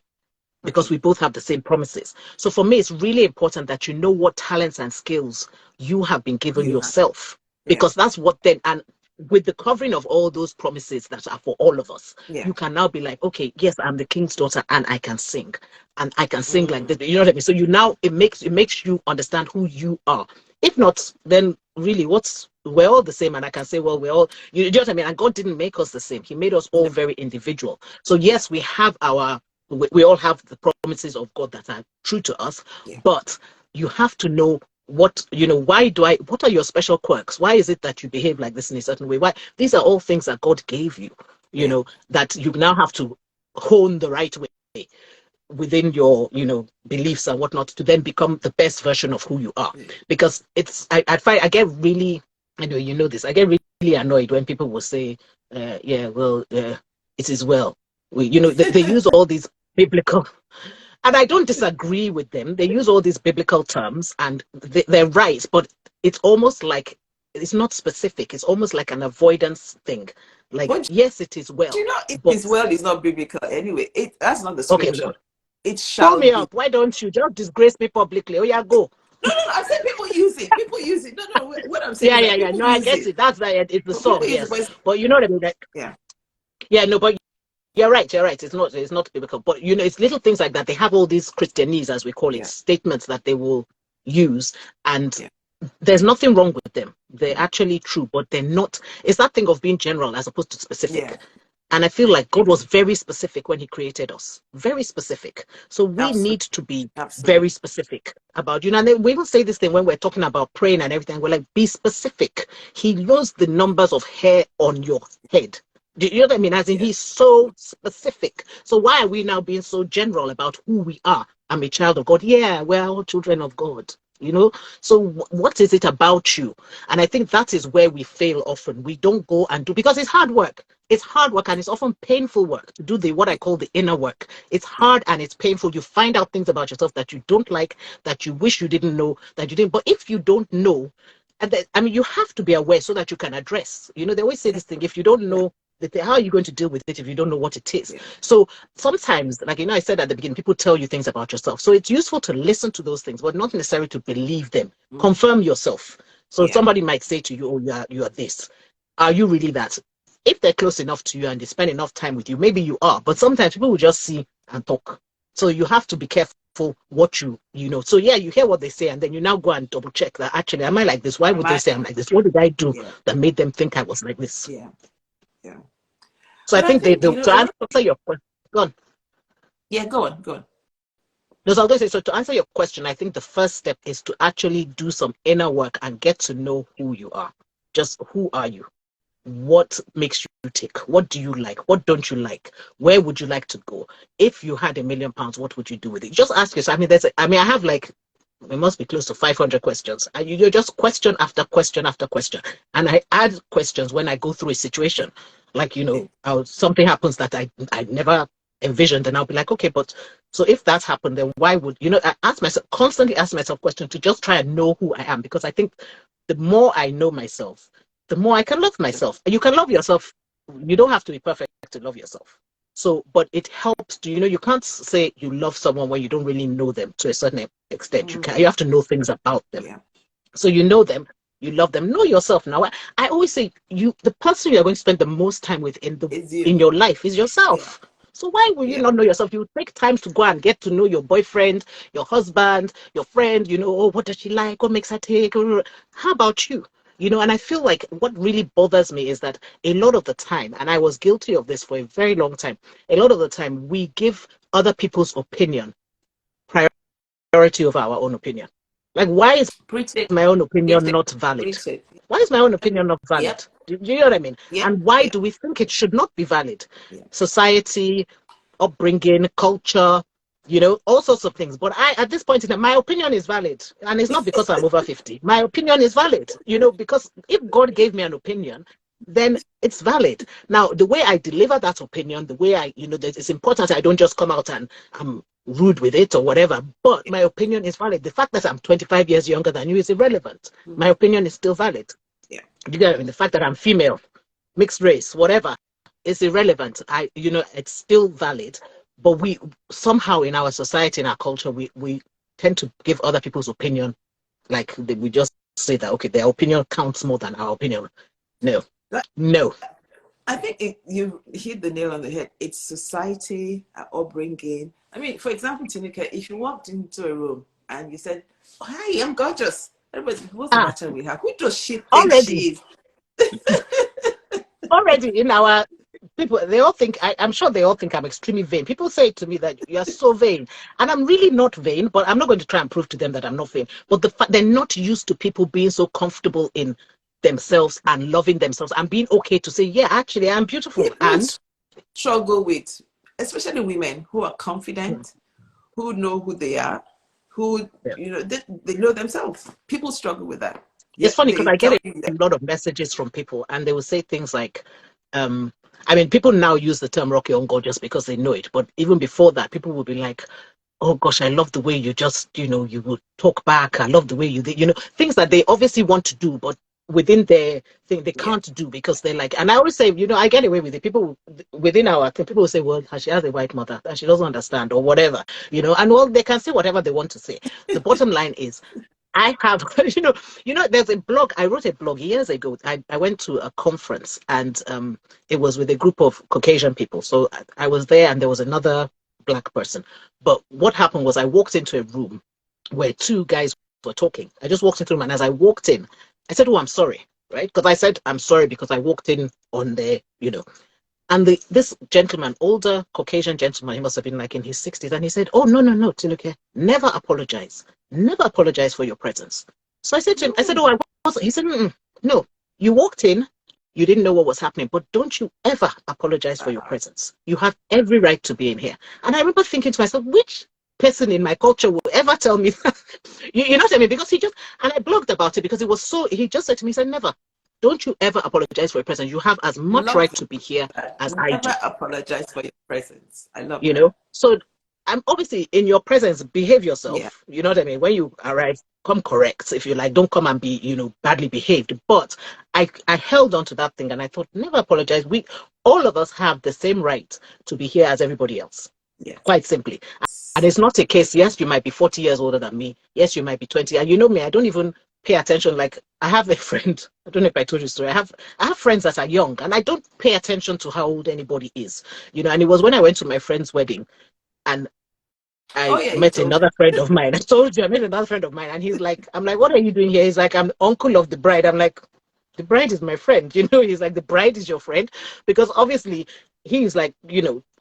Because Okay. we both have the same promises. So for me, it's really important that you know what talents and skills you have been given You have. yourself, Yeah. because that's what then, and with the covering of all those promises that are for all of us, Yeah. you can now be like, okay, yes, I'm the king's daughter and I can sing. And I can sing like Mm. this. You know what I mean? So you now it makes you understand who you are. If not, then really we're all the same. And I can say, well, we're all you know what I mean? And God didn't make us the same. He made us all No. very individual. So Yeah. yes, we all have the promises of God that are true to us, Yeah. but you have to know what are your special quirks? Why is it that you behave like this in a certain way? Why these are all things that God gave you, Yeah. that you now have to hone the right way within your beliefs and whatnot to then become the best version of who you are. Yeah. Because I find I get really, this, I get really annoyed when people will say, yeah, well, it is well. They use all these biblical, and I don't disagree with them. They use all these biblical terms and they're right, but it's almost like it's not specific. It's almost like an avoidance thing. Like, But yes, it is well, it but is well is not biblical anyway. That's not the okay, scripture. It pull shall me be. up. Why don't you just disgrace me publicly? Oh, yeah, go. No, no, no. I said people use it. People use it. No, no. What I'm saying Yeah, is yeah, that yeah. people No, I use get it. it. That's that. It's the But people song, use it. yes. But you know what I mean? Like, Yeah. yeah, no, but you're right. You're right. It's not biblical. But it's little things like that. They have all these Christianese, as we call it, Yeah. statements that they will use, and Yeah. there's nothing wrong with them. They're Mm. actually true, but they're not. It's that thing of being general as opposed to Yeah. specific. And I feel like God was very specific when He created us, very specific. So we Absolutely. need to be Absolutely. very specific about, and then we even say this thing when we're talking about praying and everything. We're like, be specific. He knows the numbers of hair on your head. Do you know what I mean? As in, Yeah. He's so specific. So why are we now being so general about who we are? I'm a child of God. Yeah, we're all children of God. So what is it about you? And I think that is where we fail often. We don't go and do, because it's hard work. It's hard work and it's often painful work to do what I call the inner work. It's Yeah. hard and it's painful. You find out things about yourself that you don't like, that you wish you didn't know, that you didn't. But if you don't know, you have to be aware so that you can address. They always say Yeah. this thing: if you don't Yeah. know how are you going to deal with it if you don't know what it is? Yeah. So sometimes, like I said at the beginning, people tell you things about yourself. So it's useful to listen to those things, but not necessarily to believe them. Mm. Confirm yourself. So Yeah. somebody might say to you, "Oh, you are this." Are you really that? If they're close enough to you and they spend enough time with you, maybe you are. But sometimes people will just see and talk. So you have to be careful what you know. So yeah, you hear what they say, and then you now go and double check that actually, am I like this? Why Am would they I? say I'm like this? What did I do Yeah. that made them think I was like this? Yeah. Yeah. So I But I think think, to a lot of answer your question, go on. yeah, go on, go on. No, so I was going to say, so to answer your question, I think the first step is to actually do some inner work and get to know who you are. Just who are you? What makes you tick? What do you like? What don't you like? Where would you like to go? If you had £1,000,000, what would you do with it? Just ask yourself. I have like, it must be close to 500 questions. And you just question after question after question. And I add questions when I go through a situation. Like, Yeah. something happens that I never envisioned. And I'll be like, okay, but so if that happened, then why would, I constantly ask myself questions to just try and know who I am. Because I think the more I know myself, the more I can love myself. And you can love yourself. You don't have to be perfect to love yourself. So, but it helps to, you can't say you love someone when you don't really know them to a certain extent. You Mm. have to know things about them. Yeah. So you know them, you love them, know yourself. Now, I always say the person you're going to spend the most time with It's you. in your life is Yeah. yourself. So why will you Yeah. not know yourself? You take time to go and get to know your boyfriend, your husband, your friend, oh, what does she like? What makes her tick? How about you? And I feel like what really bothers me is that a lot of the time, and I was guilty of this for a very long time, a lot of the time we give other people's opinion priority over our own opinion. Like, why is Preach it. my own Preach opinion it. not valid? Preach it. Why is my own opinion not Yep. valid? Do you know what I mean? Yep. And why Yep. do we think it should not be valid? Yeah. Society, upbringing, culture, all sorts of things. But at this point in time, my opinion is valid. And it's not because I'm over 50. My opinion is valid, because if God gave me an opinion, then it's valid. Now, the way I deliver that opinion, the way it's important I don't just come out and I'm rude with it or whatever, but my opinion is valid. The fact that I'm 25 years younger than you is irrelevant. My Mm. opinion is still valid. Yeah. You get it? The fact that I'm female, mixed race, whatever, is irrelevant. It's still valid. But we somehow in our society, in our culture, we tend to give other people's opinion, like we just say that, okay, their opinion counts more than our opinion. No, No. I think you hit the nail on the head. It's society, our upbringing. I mean, for example, Tinuke, if you walked into a room and you said, oh, "Hi, I'm gorgeous," everybody, what's the Ah, matter with her? Who does she think already, she is? already in our people, they all think, I'm sure they all think I'm extremely vain. People say to me that you're so vain. And I'm really not vain, but I'm not going to try and prove to them that I'm not vain. But the fact they're not used to people being so comfortable in themselves and loving themselves and being okay to say, yeah, actually, I'm beautiful. People And struggle with, especially women who are confident, who know who they are, who, yeah. they know themselves. People struggle with that. It's Yet funny because they I get tell a you that, lot of messages from people and they will say things like, um, I mean, people now use the term rocky on gorgeous because they know it. But even before that, people will be like, oh gosh, I love the way you just, you would talk back. I love the way things that they obviously want to do, but within their thing, they yeah, can't do because they're like, and I always say, I get away with it. People within our thing, people will say, well, she has a white mother and she doesn't understand or whatever, and well, they can say whatever they want to say. The bottom line is, I have, there's a blog. I wrote a blog years ago. I went to a conference and it was with a group of Caucasian people. So I was there and there was another black person. But what happened was I walked into a room where two guys were talking. I just walked into them and as I walked in, I said, oh, I'm sorry, right? Because I said, I'm sorry because I walked in on there. And this gentleman, older Caucasian gentleman, he must have been like in his 60s, and he said, oh, no, no, no, Tinuke, never apologize. Never apologize for your presence. So I said to him, I said, oh, I wasn't. He said, no, you walked in, you didn't know what was happening, but don't you ever apologize for your presence. You have every right to be in here. And I remember thinking to myself, which person in my culture will ever tell me that? You know what I mean? Because and I blogged about it because he just said to me, he said, never. Don't you ever apologize for your presence. You have as much love right to be here that. as I do. Never apologize for your presence. I love that. So I'm obviously in your presence, behave Yeah. yourself. You know what I mean? When you arrive, come correct. If you like, don't come and be, badly behaved. But I held on to that thing and I thought, never apologize. We all of us have the same right to be here as everybody else. Yes. Quite simply. And it's not a case, yes, you might be 40 years older than me. Yes, you might be 20. And you know me, I don't even pay attention. Like I have a friend, I don't know if I told you the story. I have friends that are young and I don't pay attention to how old anybody is. And it was when I went to my friend's wedding and Oh I yeah, you met told another me. friend of mine. I told you I met another friend of mine, and he's like, I'm like, what are you doing here? He's like, I'm the uncle of the bride. I'm like, the bride is my friend. He's like, the bride is your friend. Because obviously he's like,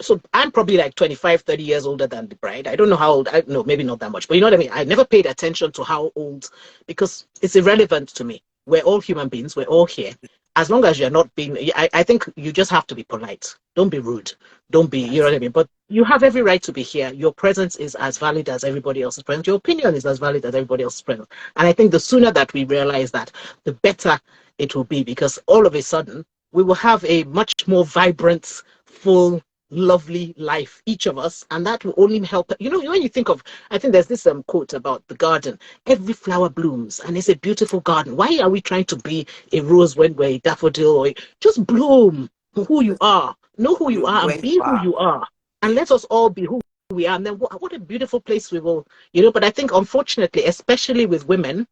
so I'm probably like 25, 30 years older than the bride. I don't know how old, I know, maybe not that much, but you know what I mean? I never paid attention to how old because it's irrelevant to me. We're all human beings, we're all here. As long as you're not being, I think you just have to be polite. Don't be rude. Don't be, you know Yes. what I mean? But you have every right to be here. Your presence is as valid as everybody else's presence. Your opinion is as valid as everybody else's presence. And I think the sooner that we realize that, the better it will be because all of a sudden we will have a much more vibrant, full, lovely life, each of us. And that will only help. When you think of, I think there's this quote about the garden. Every flower blooms and it's a beautiful garden. Why are we trying to be a rose when we're a daffodil? Or just bloom for who you are. Know who you are and Where you be who are. you are. And Yeah. let us all be who we are. And then what a beautiful place we will, but I think unfortunately, especially with women,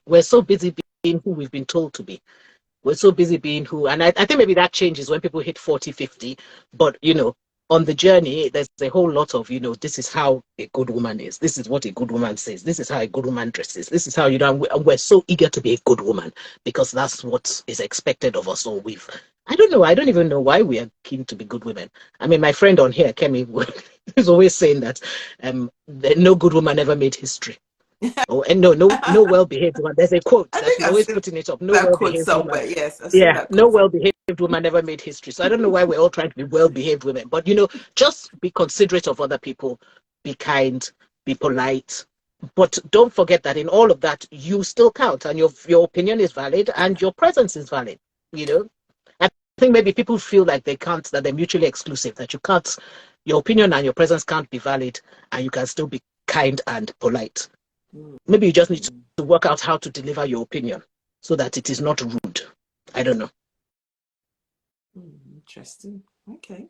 we're so busy being who we've been told to be. We're so busy being who, and I think maybe that changes when people hit 40, 50. But, on the journey, there's a whole lot of, this is how a good woman is. This is what a good woman says. This is how a good woman dresses. This is how, and we're so eager to be a good woman because that's what is expected of us. Or I don't know. I don't even know why we are keen to be good women. I mean, my friend on here, Kemi, is always saying that no good woman ever made history. Oh, and no well-behaved woman. There's a quote I that think she's I've always seen putting it up. No that quote well-behaved woman. somewhere. Yes, I've seen Yeah, that no quote somewhere. well-behaved woman ever made history. So I don't know why we're all trying to be well-behaved women. But just be considerate of other people, be kind, be polite. But don't forget that in all of that, you still count, and your opinion is valid, and your presence is valid. You know, I think maybe people feel like they can't, that they're mutually exclusive, that you can't, your opinion and your presence can't be valid, and you can still be kind and polite. Mm. Maybe you just need Mm. to work out how to deliver your opinion so that it is not rude. I don't know. Interesting. Okay.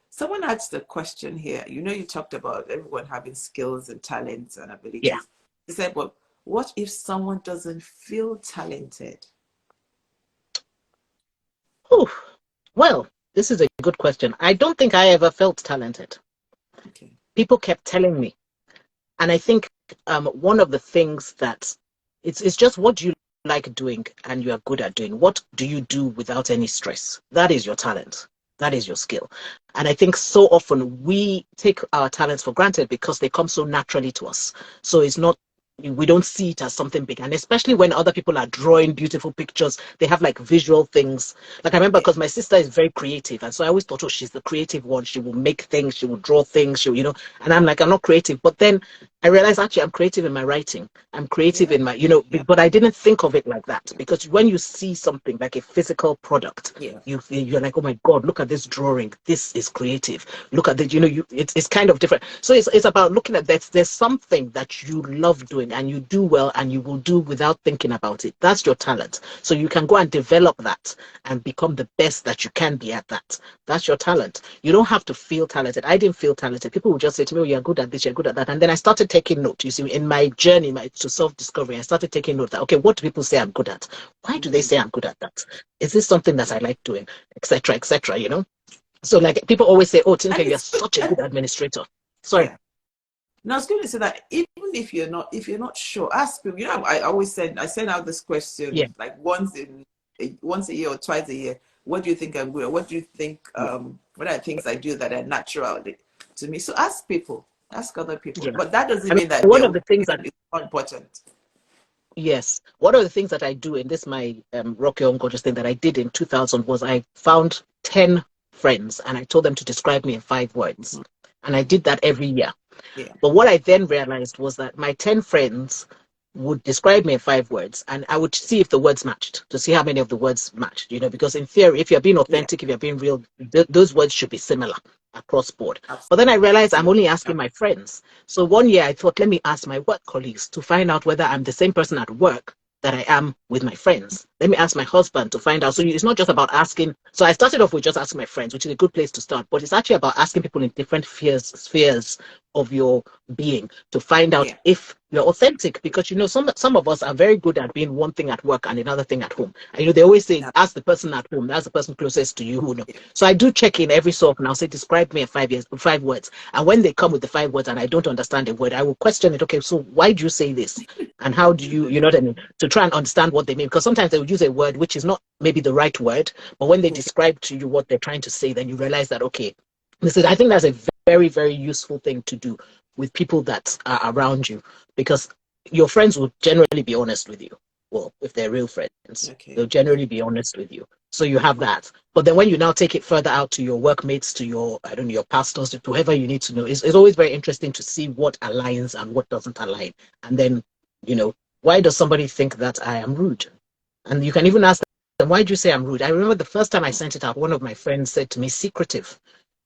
Someone asked a question here. You talked about everyone having skills and talents and Yeah. abilities. He said, well, what if someone doesn't feel talented? Whew. Well, this is a good question. I don't think I ever felt talented. Okay. People kept telling me. And I think one of the things that it's just what do you like doing and you are good at doing. What do you do without any stress? That is your talent. That is your skill. And I think so often we take our talents for granted because they come so naturally to us. So it's not, we don't see it as something big. And especially when other people are drawing beautiful pictures, they have like visual things. Like I remember Yeah. because my sister is very creative. And so I always thought, oh, she's the creative one. She will make things, she will draw things, she will, and I'm like, I'm not creative. But then I realized actually I'm creative in my writing. I'm creative Yeah. in my, Yeah. but I didn't think of it like that because when you see something like a physical product, Yeah. you're like, oh my God, look at this drawing. This is creative. Look at the, it's kind of different. So it's about looking at that. There's something that you love doing and you do well and you will do without thinking about it. That's your talent. So you can go and develop that and become the best that you can be at that. That's your talent. You don't have to feel talented. I didn't feel talented. People would just say to me, oh, you're good at this, you're good at that. And then I started taking note. You see, in my journey to self-discovery, I started taking note that, okay, what do people say I'm good at? Why do they Mm. say I'm good at that? Is this something that I Yeah. like doing? Etc. Etc. So like people always say, oh, And Tinuke, you're it's good. such a good administrator. Sorry. Yeah. Now I was going to say that even if you're not sure, ask people. I always I send out this Yeah. question like once a year or twice a year. What do you think I'm good at? What do you think? Yeah. What are things I do that are natural to me? So ask people, ask other people. Yeah. But that I doesn't mean, mean that one of their the things that opinion is not important. yes, one of the things that I do in this my Rock Your Own Gorgeous thing that I did in 2000 was I found 10 friends and I told them to describe me in 5 words. Mhm. And I did that every year. Yeah. But what I then realized was that my 10 friends would describe me in 5 words and I would see if the words matched to see how many of the words matched, because in theory, if you're being Yeah. authentic, if you're being real, those words should be similar across board. But then I realized I'm Absolutely. only asking my friends. So one year I thought, let me ask my work colleagues to find out whether I'm the same person at work that I am with my friends. Let me ask my husband to find out. So it's not just about asking. So I started off with just asking my friends, which is a good place to start. But it's actually about asking people in different spheres of your being to find out Yeah. if you're authentic. Because some of us are very good at being one thing at work and another thing at home. And they always say, Yeah. ask the person at home. That's the person closest to you who know. So I do check in every so often. I'll say, describe me in 5 words. And when they come with the 5 words and I don't understand a word, I will question it. Okay, so why do you say this? And how do you know what I mean? To try and understand what they mean. Because sometimes they will use a word which is not maybe the right word, but when they Okay. describe to you what they're trying to say, then you realize that, okay, listen, I think that's a very, very useful thing to do with people that are around you because your friends will generally be honest with you. Well, if they're real friends, Okay. they'll generally be honest with you. So you have that. But then when you now take it further out to your workmates, to your, I don't know, your pastors, to whoever you need to know, it's always very interesting to see what aligns and what doesn't align. And then, why does somebody think that I am rude? And you can even ask them, why do you say I'm rude? I remember the first time I sent it out, one of my friends said to me, secretive.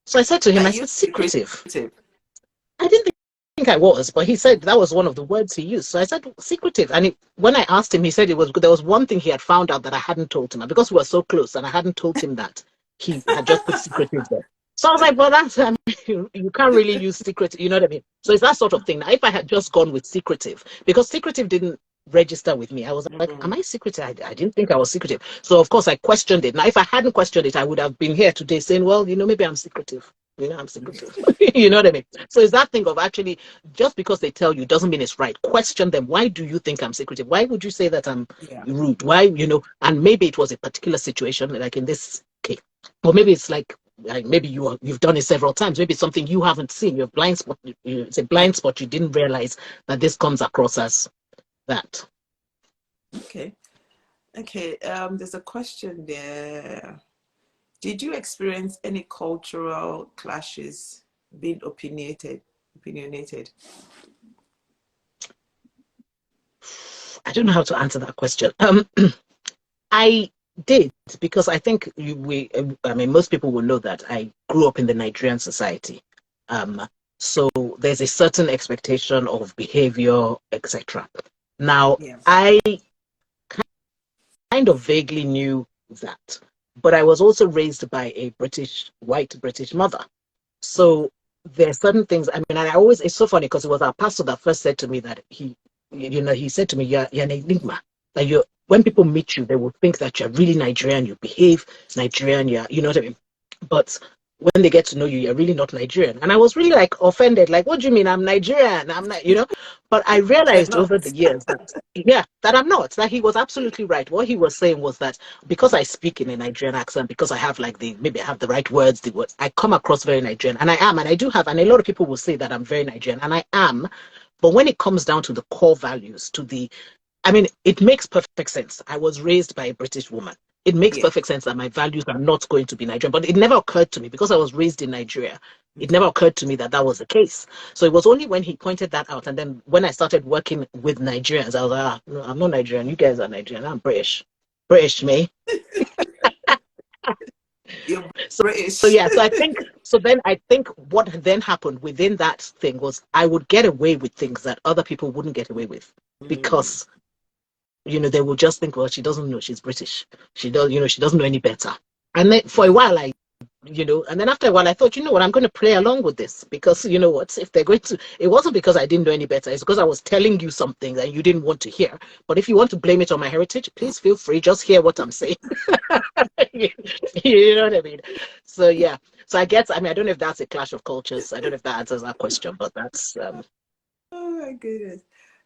So I said to him, Are I you said, secretive. secretive? I didn't think I was, but he said that was one of the words he used. So I said secretive. And when I asked him, he said there was one thing he had found out that I hadn't told him. And because we were so close and I hadn't told him that, he had just put secretive there. So I was like, well, that's you can't really use secretive, you know what I mean? So it's that sort of thing. Now, if I had just gone with secretive, because secretive didn't register with me, I was like, am Mm. I secretive? I didn't think I was secretive. So of course I questioned it. Now, if I hadn't questioned it, I would have been here today saying, well, maybe I'm secretive. I'm secretive. You know what I mean? So it's that thing of actually, just because they tell you doesn't mean it's right. Question them. Why do you think I'm secretive? Why would you say that I'm Yeah. rude? Why, and maybe it was a particular situation, like in this case. Or maybe it's like maybe you've done it several times. Maybe it's something you haven't seen. You're blind spot. It's a Yeah. blind spot. You didn't realize that this comes across as that. Okay. Okay. There's a question there. Did you experience any cultural clashes being opinionated? I don't know how to answer that question. I did because I think I mean, most people will know that I grew up in the Nigerian society. So there's a certain expectation of behavior, etc. Now, Yeah. I kind of vaguely knew that, but I was also raised by a white British mother. So there are certain things. I mean, it's so funny because it was our pastor that first said to me that he said to me, you're an enigma. That when people meet you, they will think that you're really Nigerian, you behave Nigerian, you know what I mean? But when they get to know you, you're really not Nigerian. And I was really like offended, like, what do you mean I'm Nigerian? I'm not, you know? But I You're realized over not. the years that, yeah, that I'm not, that he was absolutely right. What he was saying was that because I speak in a Nigerian accent, because I have like maybe I have the right words, I come across very Nigerian. And I am, and I do have, and a lot of people will say that I'm very Nigerian, and I am. But when it comes down to the core values, I mean, it makes perfect sense. I was raised by a British woman. It makes Yeah. perfect sense that my values are not going to be Nigerian, but it never occurred to me because I was raised in Nigeria. It never occurred to me that that was the case. So it was only when he pointed that out, and then when I started working with Nigerians, I was like, ah, no, I'm not Nigerian. You guys are Nigerian. I'm British. British, me. You're So, so British. yeah. So then I think what then happened within that thing was I would get away with things that other people wouldn't get away with Mm. because they will just think, well, she doesn't know she's British. She doesn't know any better. And then for a while, and then after a while, I thought, you know what, I'm going to play along with this because you know what, if they're going to, it wasn't because I didn't know any better. It's because I was telling you something that you didn't want to hear. But if you want to blame it on my heritage, please feel free. Just hear what I'm saying. You know what I mean? So yeah. So I mean, I don't know if that's a clash of cultures. I don't know if that answers that question, but that's Oh my goodness.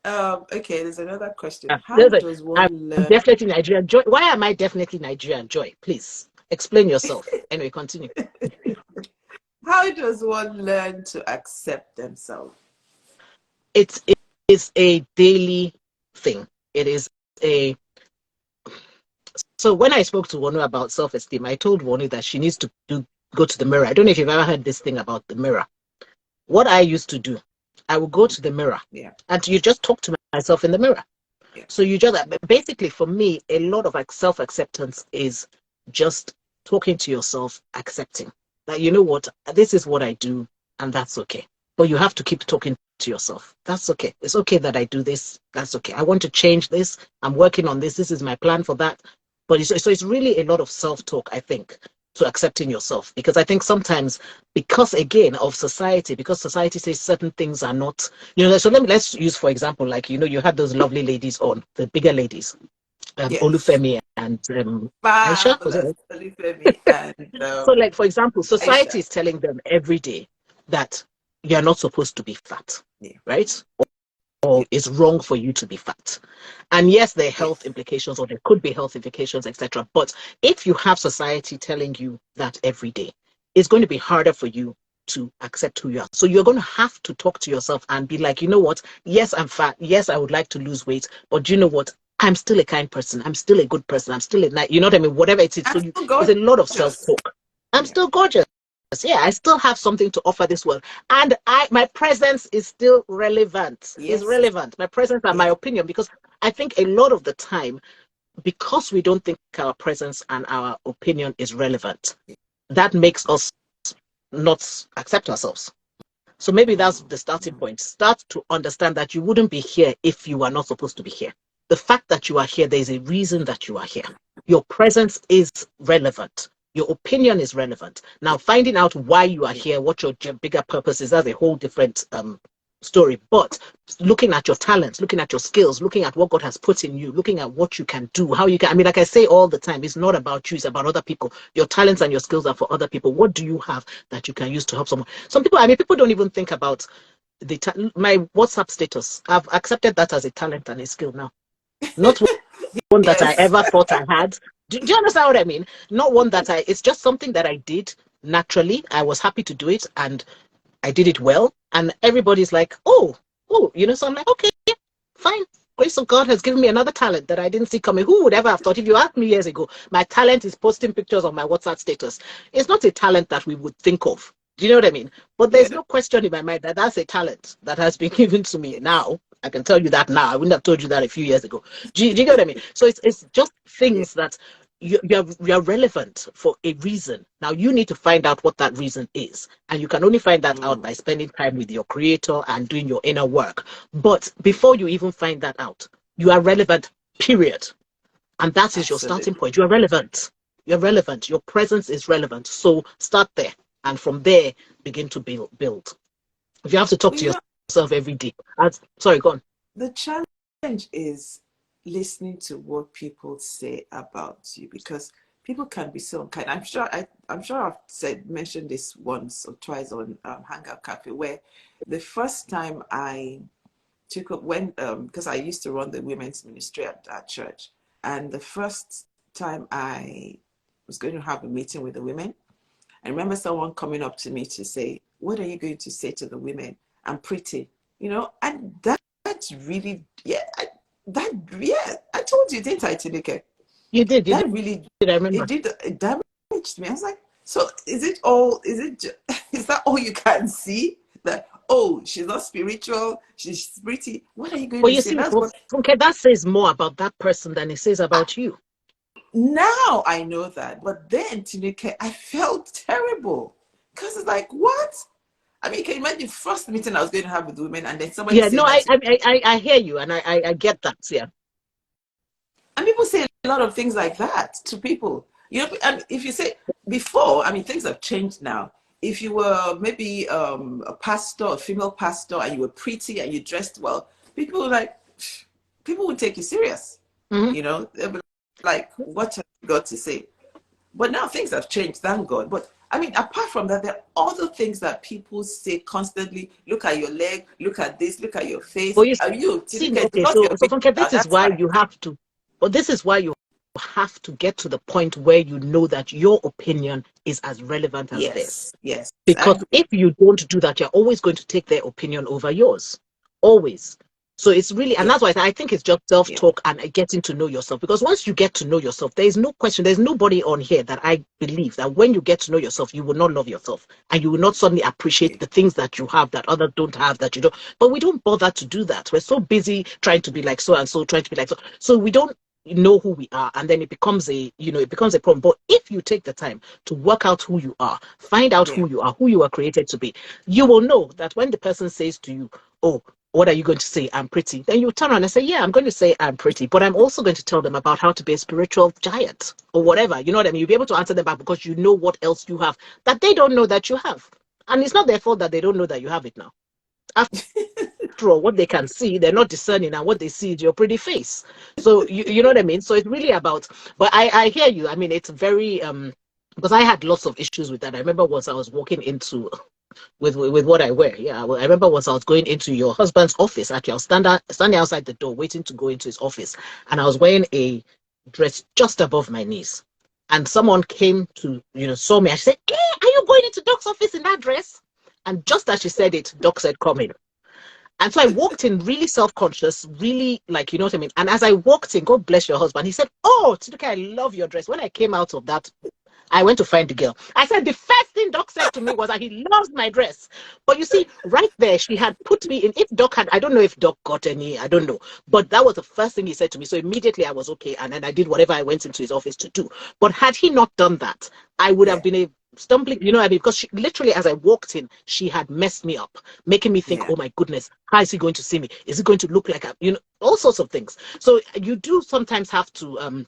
Okay, there's another question. yeah. How does I'm one learn? definitely Nigerian. Joy, why am I definitely Nigerian? Joy, please explain yourself. Anyway, continue. How does one learn to accept themselves? It is a daily thing. It is a so when I spoke to Wonu about self-esteem, I told Wonu that she needs to go to the mirror. I don't know if you've ever heard this thing about the mirror. What I used to do, I would go to the mirror Yeah, and you just talk to myself in the mirror. yeah, So you just basically for me, a lot of like self-acceptance is just talking to yourself, accepting that you know what, this is what I do, and that's okay. But you have to keep talking to yourself. That's okay. It's okay that I do this. That's okay. I want to change this. I'm working on this. This is my plan for that. But it's really a lot of self-talk, I think, to accepting yourself. Because I think sometimes because again of society, because society says certain things are not, so let's use for example, like you had those lovely ladies on, the bigger ladies, yes. Olufemi and Aisha, was it Fabulous, right? Olufemi and So like for example, society Aisha. is telling them every day that you're not supposed to be fat, Yeah, right? yeah, Or it's wrong for you to be fat. And yes, there are health yes. implications, or there could be health implications, etc. But if you have society telling you that every day, it's going to be harder for you to accept who you are. So you're going to have to talk to yourself and be like, you know what? Yes, I'm fat. Yes, I would like to lose weight. But you know what? I'm still a kind person. I'm still a good person. I'm still a nice, you know what I mean? Whatever it is. I'm So still it's a lot of gorgeous. self-talk. I'm Yeah. still gorgeous. Yeah, I still have something to offer this world. And my presence is still relevant. Is Yes. relevant. My presence and my Yeah. opinion, because I think a lot of the time, because we don't think our presence and our opinion is relevant, that makes us not accept ourselves. So maybe that's Mm, the starting mm. point. Start to understand that you wouldn't be here if you are not supposed to be here. The fact that you are here, there's a reason that you are here. Your presence is relevant. Your opinion is relevant. Now, Yeah. finding out why you are Yeah. here, what your bigger purpose is, that's a whole different story. But looking at your talents, looking at your skills, looking at what God has put in you, looking at what you can do, how you can. I mean, like I say all the time, it's not about you, it's about other people. Your talents and your skills are for other people. What do you have that you can use to help someone? Some people, I mean, people don't even think about my WhatsApp status. I've accepted that as a talent and a skill now. Not one that I Yes. ever thought I had. Do you understand what I mean? Not one that it's just something that I did naturally. I was happy to do it and I did it well. And everybody's like, oh, so I'm like, okay, fine. Grace of God has given me another talent that I didn't see coming. Who would ever have thought? If you asked me years ago, my talent is posting pictures on my WhatsApp status. It's not a talent that we would think of. Do you know what I mean? But Yeah. there's no question in my mind that that's a talent that has been given to me now. I can tell you that now. I wouldn't have told you that a few years ago. Do you get what I mean? So it's just Yeah. things that you're relevant for a reason. Now you need to find out what that reason is. And you can only find that out Mm, by spending time with your creator and doing your inner work. But before you even find that out, you are relevant, period. And that is your starting absolutely. point. You are relevant. You're relevant. Your presence is relevant. So start there. And from there, begin to build. If you have to talk Well, to yourself every day, sorry, go on. the challenge is listening to what people say about you, because people can be so unkind. I'm sure I've mentioned this once or twice on Hangout Cafe, where the first time I took up when because I used to run the women's ministry at church, and the first time I was going to have a meeting with the women, I remember someone coming up to me to say, "What are you going to say to the women? I'm pretty," and that's really, yeah, I told you, didn't I, Tinuke? You That really, did, I remember. it damaged me. I was like, so is that all you can see? That, oh, she's not spiritual, she's pretty. What are you going But to you say? see, That's what, okay, that says more about that person than it says about you. now I know that. But then, Tinuke, I felt terrible. Because it's like, what? I mean, can you imagine the first meeting I was going to have with women, and then somebody Yeah, saying no, that to me? I hear you, and I get that. Yeah. And people say a lot of things like that to people. And if you say before, I mean, things have changed now. If you were maybe a pastor, a female pastor, and you were pretty and you dressed well, people were like, people would take you serious. Hmm. They'll be like, what have you got to say? But now things have changed, thank God. But I mean, apart from that, there are other things that people say constantly. Look at your leg, look at this, look at your face. But you Are you, see, Tinuke, okay, because so you're so pretty Funke, now, this is that's why fine. you have to, but this is why you have to get to the point where you know that your opinion is as relevant as theirs. Yes, yes, I Because agree. if you don't do that, you're always going to take their opinion over yours. Always. So it's really, and Yeah, that's why I think it's just yeah, self-talk and getting to know yourself. Because once you get to know yourself, there is no question, there's nobody on here that I believe that when you get to know yourself, you will not love yourself and you will not suddenly appreciate yeah, the things that you have that others don't have that you don't. But we don't bother to do that. We're so busy trying to be like so and so, trying to be like so. So we don't know who we are, and then it becomes a problem. But if you take the time to work out who you are, find out yeah, who you are created to be, you will know that when the person says to you, oh, what are you going to say? I'm pretty. Then you turn around and say, yeah, I'm going to say I'm pretty, but I'm also going to tell them about how to be a spiritual giant or whatever. You know what I mean? You'll be able to answer them back because you know what else you have that they don't know that you have. And it's not their fault that they don't know that you have it now. After all, what they can see, they're not discerning, and what they see is your pretty face. So you know what I mean? So it's really about, but I hear you. I mean, it's very because I had lots of issues with that. I remember once I was walking into with what I wear. Yeah, well, I remember once I was going into your husband's office. Actually, I was standing outside the door waiting to go into his office, and I was wearing a dress just above my knees. And someone came to saw me. I said, "Hey, are you going into Doc's office in that dress?" And just as she said it, Doc said, "Come in." And so I walked in really self-conscious, really like, you know what I mean? And as I walked in, God bless your husband, he said, "Oh, Tinuke, I love your dress." When I came out of that, I went to find the girl. I said, the first thing Doc said to me was that he loves my dress. But you see, right there, she had put me in. If Doc had, I don't know if Doc got any, I don't know. But that was the first thing he said to me. So immediately I was okay. And then I did whatever I went into his office to do. But had he not done that, I would have yeah, been a stumbling, you know what I mean? Because she, literally, as I walked in, she had messed me up, making me think, yeah, oh my goodness, how is he going to see me? Is he going to look like all sorts of things. So you do sometimes have to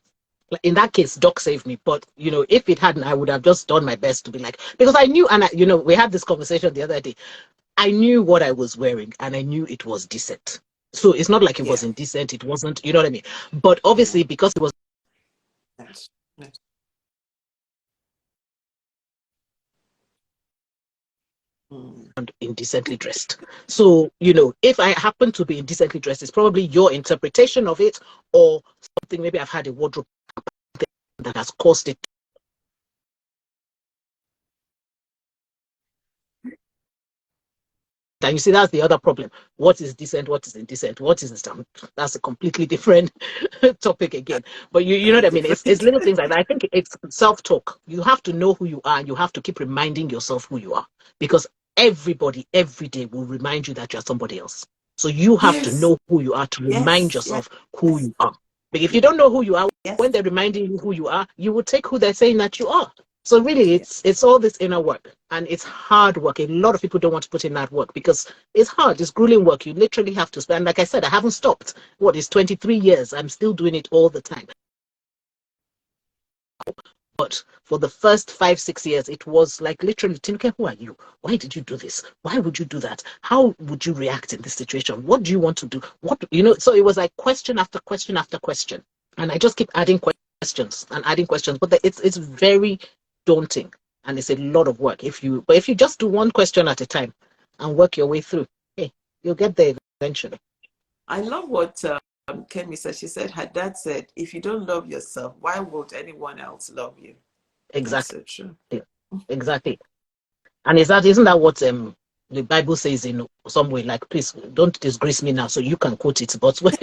in that case, Doc saved me. But if it hadn't, I would have just done my best to be like, because I knew, and we had this conversation the other day. I knew what I was wearing, and I knew it was decent. So it's not like it was yeah, indecent. It wasn't, you know what I mean? But yeah. obviously, because it was Yes, yes. Mm. indecently dressed. So, if I happen to be indecently dressed, it's probably your interpretation of it or something. Maybe I've had a wardrobe that has caused it. And you see, that's the other problem. What is decent? What is indecent? What is that's a completely different topic again. But you know what I mean? It's Different. little things like that. I think it's self-talk. You have to know who you are, and you have to keep reminding yourself who you are. Because everybody every day will remind you that you're somebody else. So you have to Yes, know who you are to remind yes, yes, yourself who you are. But if you don't know who you are, when yes, they're reminding you who you are, you will take who they're saying that you are. So really, yeah, it's all this inner work, and it's hard work. A lot of people don't want to put in that work because it's hard. It's grueling work. You literally have to spend. Like I said, I haven't stopped. What is 23 years? I'm still doing it all the time. for the first 5-6 years, it was like literally, Tinuke, who are you? Why did you do this? Why would you do that? How would you react in this situation? What do you want to do? What, so it was like question after question after question. And I just keep adding questions and adding questions. But it's very daunting and it's a lot of work. But if you just do one question at a time and work your way through, hey, you'll get there eventually. I love what Kemi said. She said her dad said, if you don't love yourself, why would anyone else love you? That's Exactly. so true. Exactly. And isn't that what the Bible says in some way? Like, please don't disgrace me now, so you can quote it. But when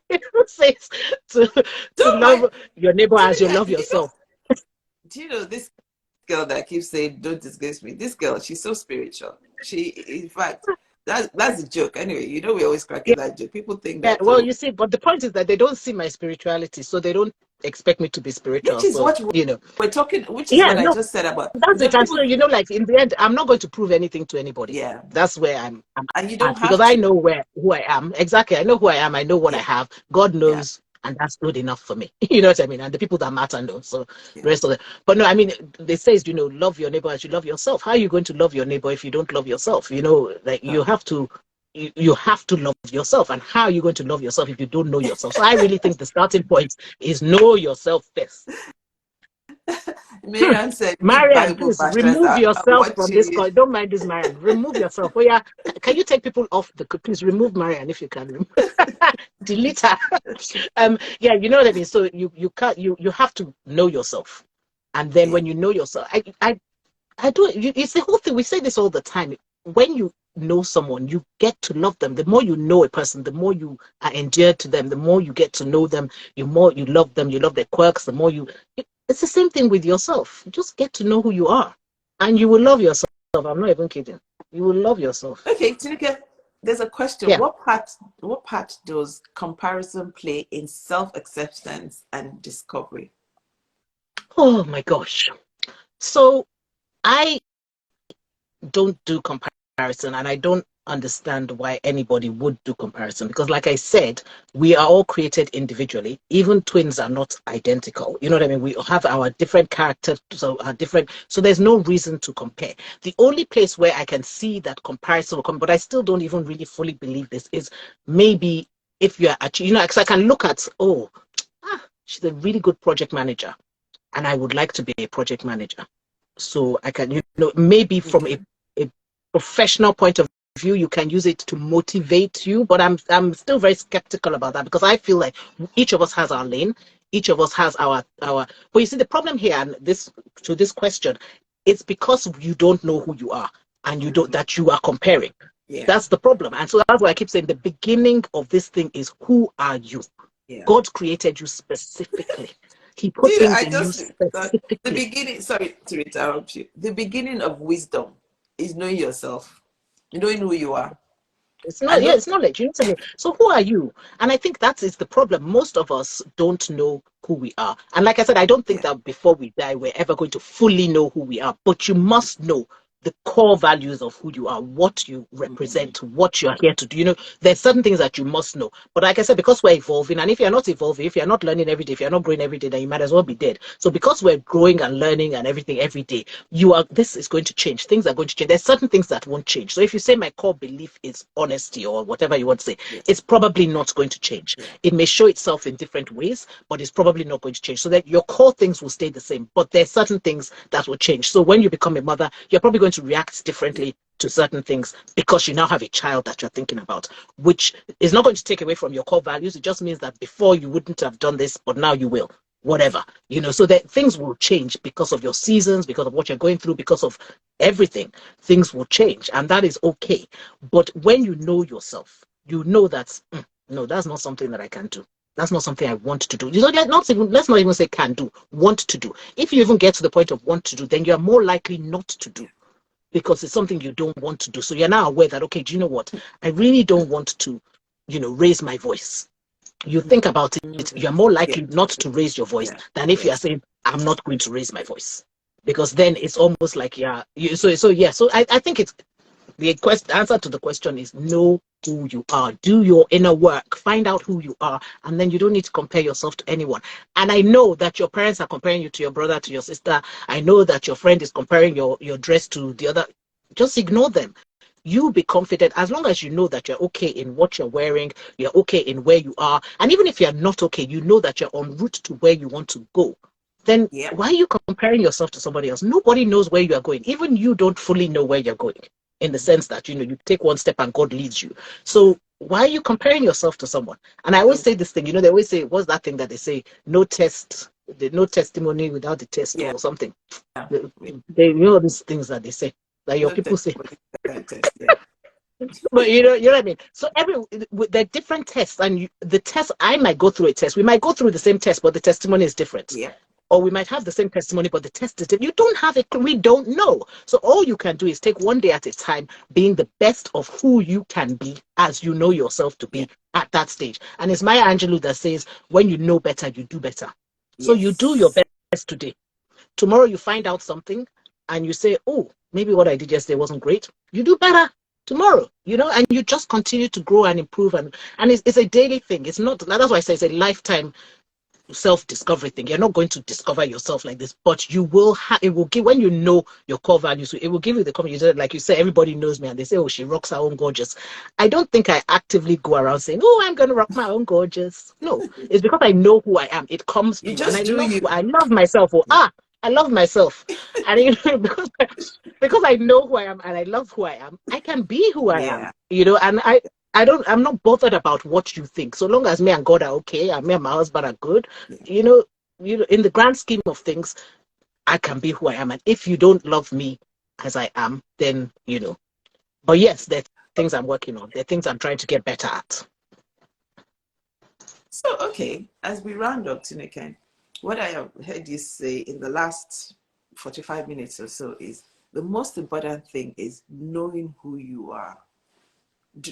it says to Don't mind. love your neighbor as you Tinuke, love yourself. do you know this girl that keeps saying, don't disgrace me? This girl, she's so spiritual. She, in fact, that's a joke. Anyway, we always cracking that joke. People think Yeah, that, well, you see, but the point is that they don't see my spirituality, so they don't expect me to be which spiritual. is So, what we're talking, which is yeah, what I no, just said about, that's it. And so, people, like in the end, I'm not going to prove anything to anybody. yeah, That's where I'm and you don't at because have I to. know who I am. Exactly. I know who I am. I know what I Yeah, have. God yeah, knows, and that's good enough for me. You know what I mean? And the people that matter know. So yeah. the rest of it. But no, I mean, they say, love your neighbor as you love yourself. How are you going to love your neighbor if you don't love yourself? Like you have to. You have to love yourself. And how are you going to love yourself if you don't know yourself? So I really think the starting point is know yourself first. Miriam said, "You Marian, Bible please bashers remove are yourself from watching this you." call. Don't mind this, Marian. Remove yourself. Oh yeah, can you take people off the? Please remove Marian if you can. Delete her. Yeah, you know what I mean. So you can't. You have to know yourself, and then Yeah, when you know yourself, I do it. It's the whole thing. We say this all the time. When you know someone, you get to love them. The more you know a person, the more you are endeared to them. The more you get to know them, the more you love them. You love their quirks. The more it's the same thing with yourself. You just get to know who you are, and you will love yourself. I'm not even kidding. You will love yourself. okay, Tinuke, there's a question. Yeah. What part does comparison play in self-acceptance and discovery? Oh my gosh. So I don't do comparison and I don't understand why anybody would do comparison because like I said, we are all created individually. Even twins are not identical. You know what I mean? We have our different characters, so our different, so there's no reason to compare. The only place where I can see that comparison will come, but I still don't even really fully believe this, is maybe if you're actually, because I can look at, she's a really good project manager and I would like to be a project manager. So I can, maybe from Okay. a professional point of view, you can use it to motivate you. But I'm still very skeptical about that because I feel like each of us has our lane, each of us has our. But you see, the problem here, and this question, it's because you don't know who you are and you don't that you are comparing. Yeah. That's the problem, and so that's why I keep saying the beginning of this thing is who are you? Yeah. God created you specifically. He put Dude, things I in you just the specifically. beginning. Sorry to interrupt you. The beginning of wisdom is knowing yourself, knowing who you are, It's not, and yeah, not. it's knowledge. You know what I mean? So who are you? And I think that is the problem. Most of us don't know who we are. And like I said, I don't think Yeah. that before we die, we're ever going to fully know who we are. But you must know the core values of who you are, what you Mm-hmm. represent, what you're here to do. There's certain things that you must know. But like I said, because we're evolving, and if you're not evolving, if you're not learning every day, if you're not growing every day, then you might as well be dead. So because we're growing and learning and everything every day, this is going to change. Things are going to change. There's certain things that won't change. So if you say my core belief is honesty or whatever you want to say, Yeah. it's probably not going to change. Yeah. It may show itself in different ways, but it's probably not going to change. So that your core things will stay the same, but there's certain things that will change. So when you become a mother, you're probably going to react Yeah. differently to certain things because you now have a child that you're thinking about, which is not going to take away from your core values. It just means that before you wouldn't have done this, but now you will. Whatever, so that things will change because of your seasons, because of what you're going through, because of everything. Things will change, and that is okay. But when you know yourself, you know that no, that's not something that I can do. That's not something I want to do. Let's not even say can do, want to do. If you even get to the point of want to do, then you're more likely not to do because it's something you don't want to do. So you're now aware that, okay, do you know what? I really don't want to, raise my voice. You think about it, Mm-hmm. you're more Yeah. likely not to raise your voice Yeah. than if you are Yes. saying, I'm not going to raise my voice. Because then it's almost like, yeah. So yeah. So I think it's the answer to the question is know who you are. Do your inner work. Find out who you are. And then you don't need to compare yourself to anyone. And I know that your parents are comparing you to your brother, to your sister. I know that your friend is comparing your dress to the other. Just ignore them. You be confident as long as you know that you're okay in what you're wearing, you're okay in where you are. And even if you're not okay, you know that you're en route to where you want to go. Then Yeah. why are you comparing yourself to somebody else? Nobody knows where you are going. Even you don't fully know where you're going, in the sense that you take one step and God leads you. Yeah. So why are you comparing yourself to someone? And I always say this thing, they always say, what's that thing that they say? No test, no testimony without the test Yeah. or something. Yeah. They these things that they say, that your No people say. test. Yeah. But you know what I mean. So there are different tests, and the test, I might go through a test. We might go through the same test, but the testimony is different. Yeah. Or we might have the same testimony, but the test is different. You don't have it. We don't know. So all you can do is take one day at a time, being the best of who you can be as you know yourself to Yeah. be at that stage. And it's Maya Angelou that says, when you know better, you do better. So you do your Yes. best today. Tomorrow you find out something and you say, oh, maybe what I did yesterday wasn't great. You do better tomorrow, and you just continue to grow and improve. And it's a daily thing. It's not, that's why I say it's a lifetime self-discovery thing. You're not going to discover yourself like this, but you will it will give, when you know your core values, it will give you the confidence. Like you say, everybody knows me and they say, oh, she rocks her own gorgeous. I don't think I actively go around saying, oh, I'm gonna rock my own gorgeous. No, it's because I know who I am. It comes You through, and just do you. I love myself. Oh, Yeah. I love myself. And because I know who I am and I love who I am, I can be who I am. Yeah. And I'm not bothered about what you think. So long as me and God are okay, and me and my husband are good, Yeah. in the grand scheme of things, I can be who I am. And if you don't love me as I am, then. But yes, there are things I'm working on. There are things I'm trying to get better at. So, okay, as we round up, Tinuke, what I have heard you say in the last 45 minutes or so is the most important thing is knowing who you are.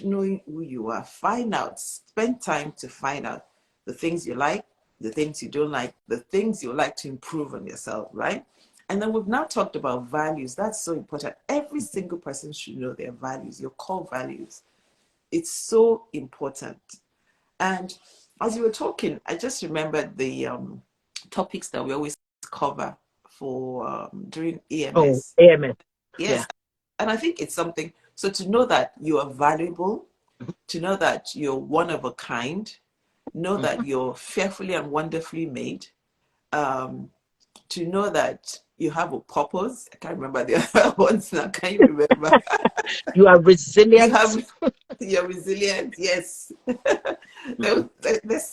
Knowing who you are. Find out, spend time to find out the things you like, the things you don't like, the things you like to improve on yourself, right? And then we've now talked about values. That's so important. Every single person should know their values, your core values. It's so important. And as you were talking, I just remembered the topics that we always cover for during Oh, EMS. AMS. Yes, Yeah. and I think it's something. So to know that you are valuable, to know that you're one of a kind, know that you're fearfully and wonderfully made, um, to know that you have a purpose. I can't remember the other ones now. Can you remember? You are You resilient. have, you're resilient. Yes. There's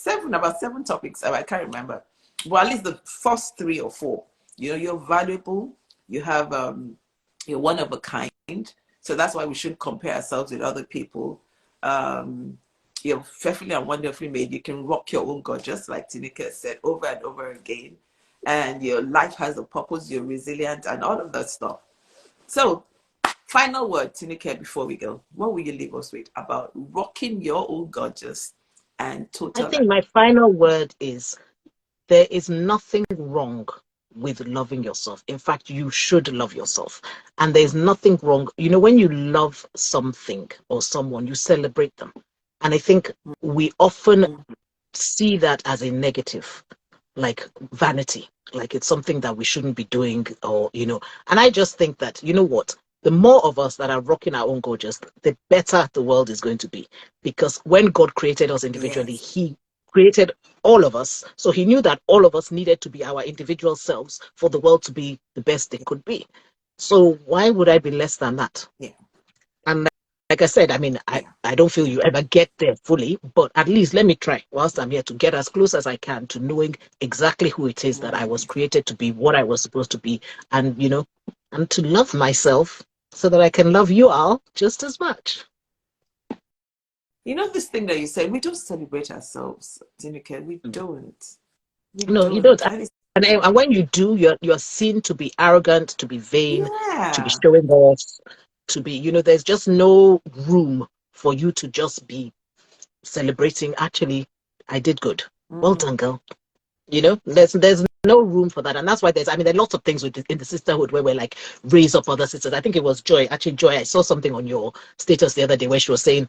about seven topics. I can't remember. Well, at least the first three or four. You're valuable. You have, you're one of a kind. So that's why we should compare ourselves with other people. Um, you're fearfully and wonderfully made. You can rock your own God, just like Tinuke said over and over again. And your life has a purpose. You're resilient and all of that stuff. So, final word, Tinuke, before we go. What will you leave us with about rocking your own gorgeous and I total think my final word is, there is nothing wrong with loving yourself. In fact, you should love yourself. And there's nothing wrong. When you love something or someone, you celebrate them. And I think we often see that as a negative, like vanity, like it's something that we shouldn't be doing, and I just think that, what, the more of us that are rocking our own gorgeous, the better the world is going to be. Because when God created us individually, Yes. he created all of us, so he knew that all of us needed to be our individual selves for the world to be the best it could be. So why would I be less than that? Yeah. And like I said, I mean, Yeah. I don't feel you ever get there fully, but at least let me try whilst I'm here to get as close as I can to knowing exactly who it is that I was created to be, what I was supposed to be, and and to love myself so that I can love you all just as much. This thing that you said, we don't celebrate ourselves, Tinuke. We Mm. don't. We No, you don't. don't. And it's, And when you do, you're seen to be arrogant, to be vain, to be yeah. showing off, to be, there's just no room for you to just be celebrating. Actually, I did good. Well Mm. done, girl. There's no room for that. And that's why there are lots of things in the sisterhood where we're like raise up other sisters. I think it was Joy, I saw something on your status the other day where she was saying,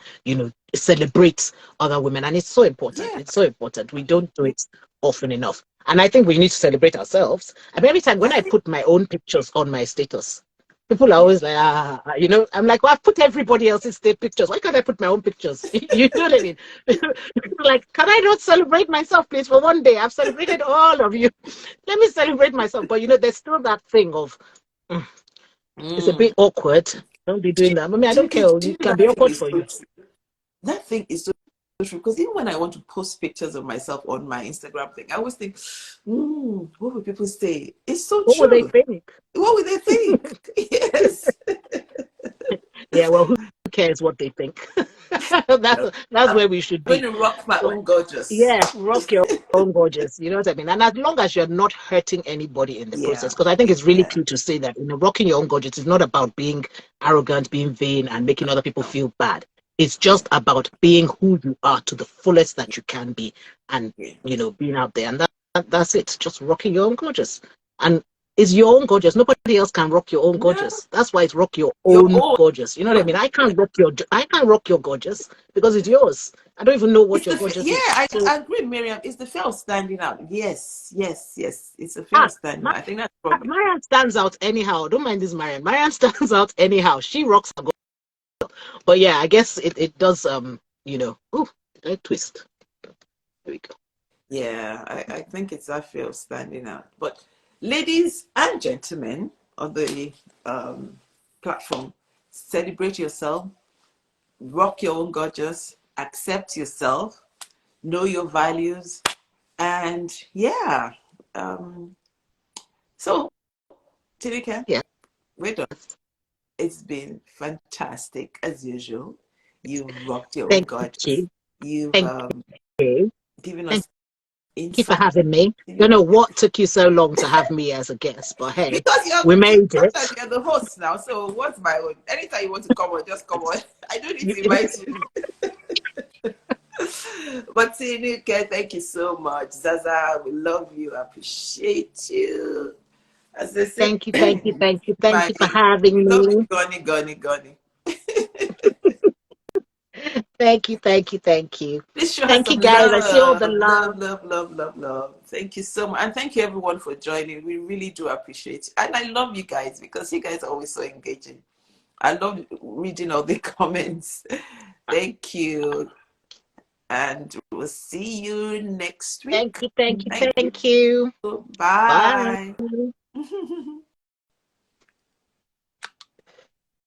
celebrate other women. And it's so important. Yeah, It's so important. We don't do it often enough. And I think we need to celebrate ourselves. Every time when I I think, put my own pictures on my status, people are yeah. always like, I'm like, well, I've put everybody else's state pictures. Why can't I put my own pictures? You know what I mean? Like, can I not celebrate myself, please, for one day? I've celebrated all of you. Let me celebrate myself. But, there's still that thing of, mm, it's a Mm. bit awkward. Don't be doing that. I mean, I don't care. Do you It know can that be thing awkward is for so you. true? That thing is so true because even when I want to post pictures of myself on my Instagram thing, I always think, what will people say? It's so What would they true. think? What would they think? Yes. Yeah, well, who cares what they think? No, that's I'm where we should going be. to rock my So, own gorgeous. yeah, rock your own gorgeous. You know what I mean? And as long as you're not hurting anybody in the process, Yeah. because I think it's really Yeah. key to say that, rocking your own gorgeous is not about being arrogant, being vain, and making other people No. feel bad. It's Yeah. just about being who you are to the fullest that you can be, and Yeah. being out there. And that's it. Just rocking your own gorgeous. And it's your own gorgeous. Nobody else can rock your own No, gorgeous. That's why it's rock your your own own. gorgeous. You know what I mean? I can't rock your gorgeous because it's yours. I don't even know what your gorgeous Yeah, is. So I agree, Miriam. It's the fear of standing out. Yes, yes, yes. It's a fear of standing out. I think that's the problem. Marianne stands out anyhow. Don't mind this Marianne. Marianne stands out anyhow. She rocks her goal. But yeah, I guess it does oh, did I twist? There we go. Yeah, I think it's that fear of standing out. But ladies and gentlemen on the platform, celebrate yourself, rock your own gorgeous, accept yourself, know your values, and yeah. Um, so, Tinuke, Yeah. we're done. It's been fantastic as usual. You've rocked your own Thank gorgeous. you. You've Thank you. given Thank us you for insight. having me. Don't know what took you so long to have me as a guest, but hey, Because we made sometimes it. you're the host now. So what's my own? Anytime you want to come on, just come on. I don't need You, to invite you. But Tinuke, thank you so much. Zaza, we love you, appreciate you. As they say, thank you, thank you, thank you, thank my you for having lovely me. Gunny, Gunny, Gunny. Thank you, thank you, thank you. Please show her Thank you some guys. I see all the love, love. love, love, love, love, love. Thank you so much. And thank you everyone for joining. We really do appreciate it. And I love you guys because you guys are always so engaging. I love reading all the comments. Thank you. And we'll see you next Thank week. you, thank you, Thank you. thank you. Bye. Bye.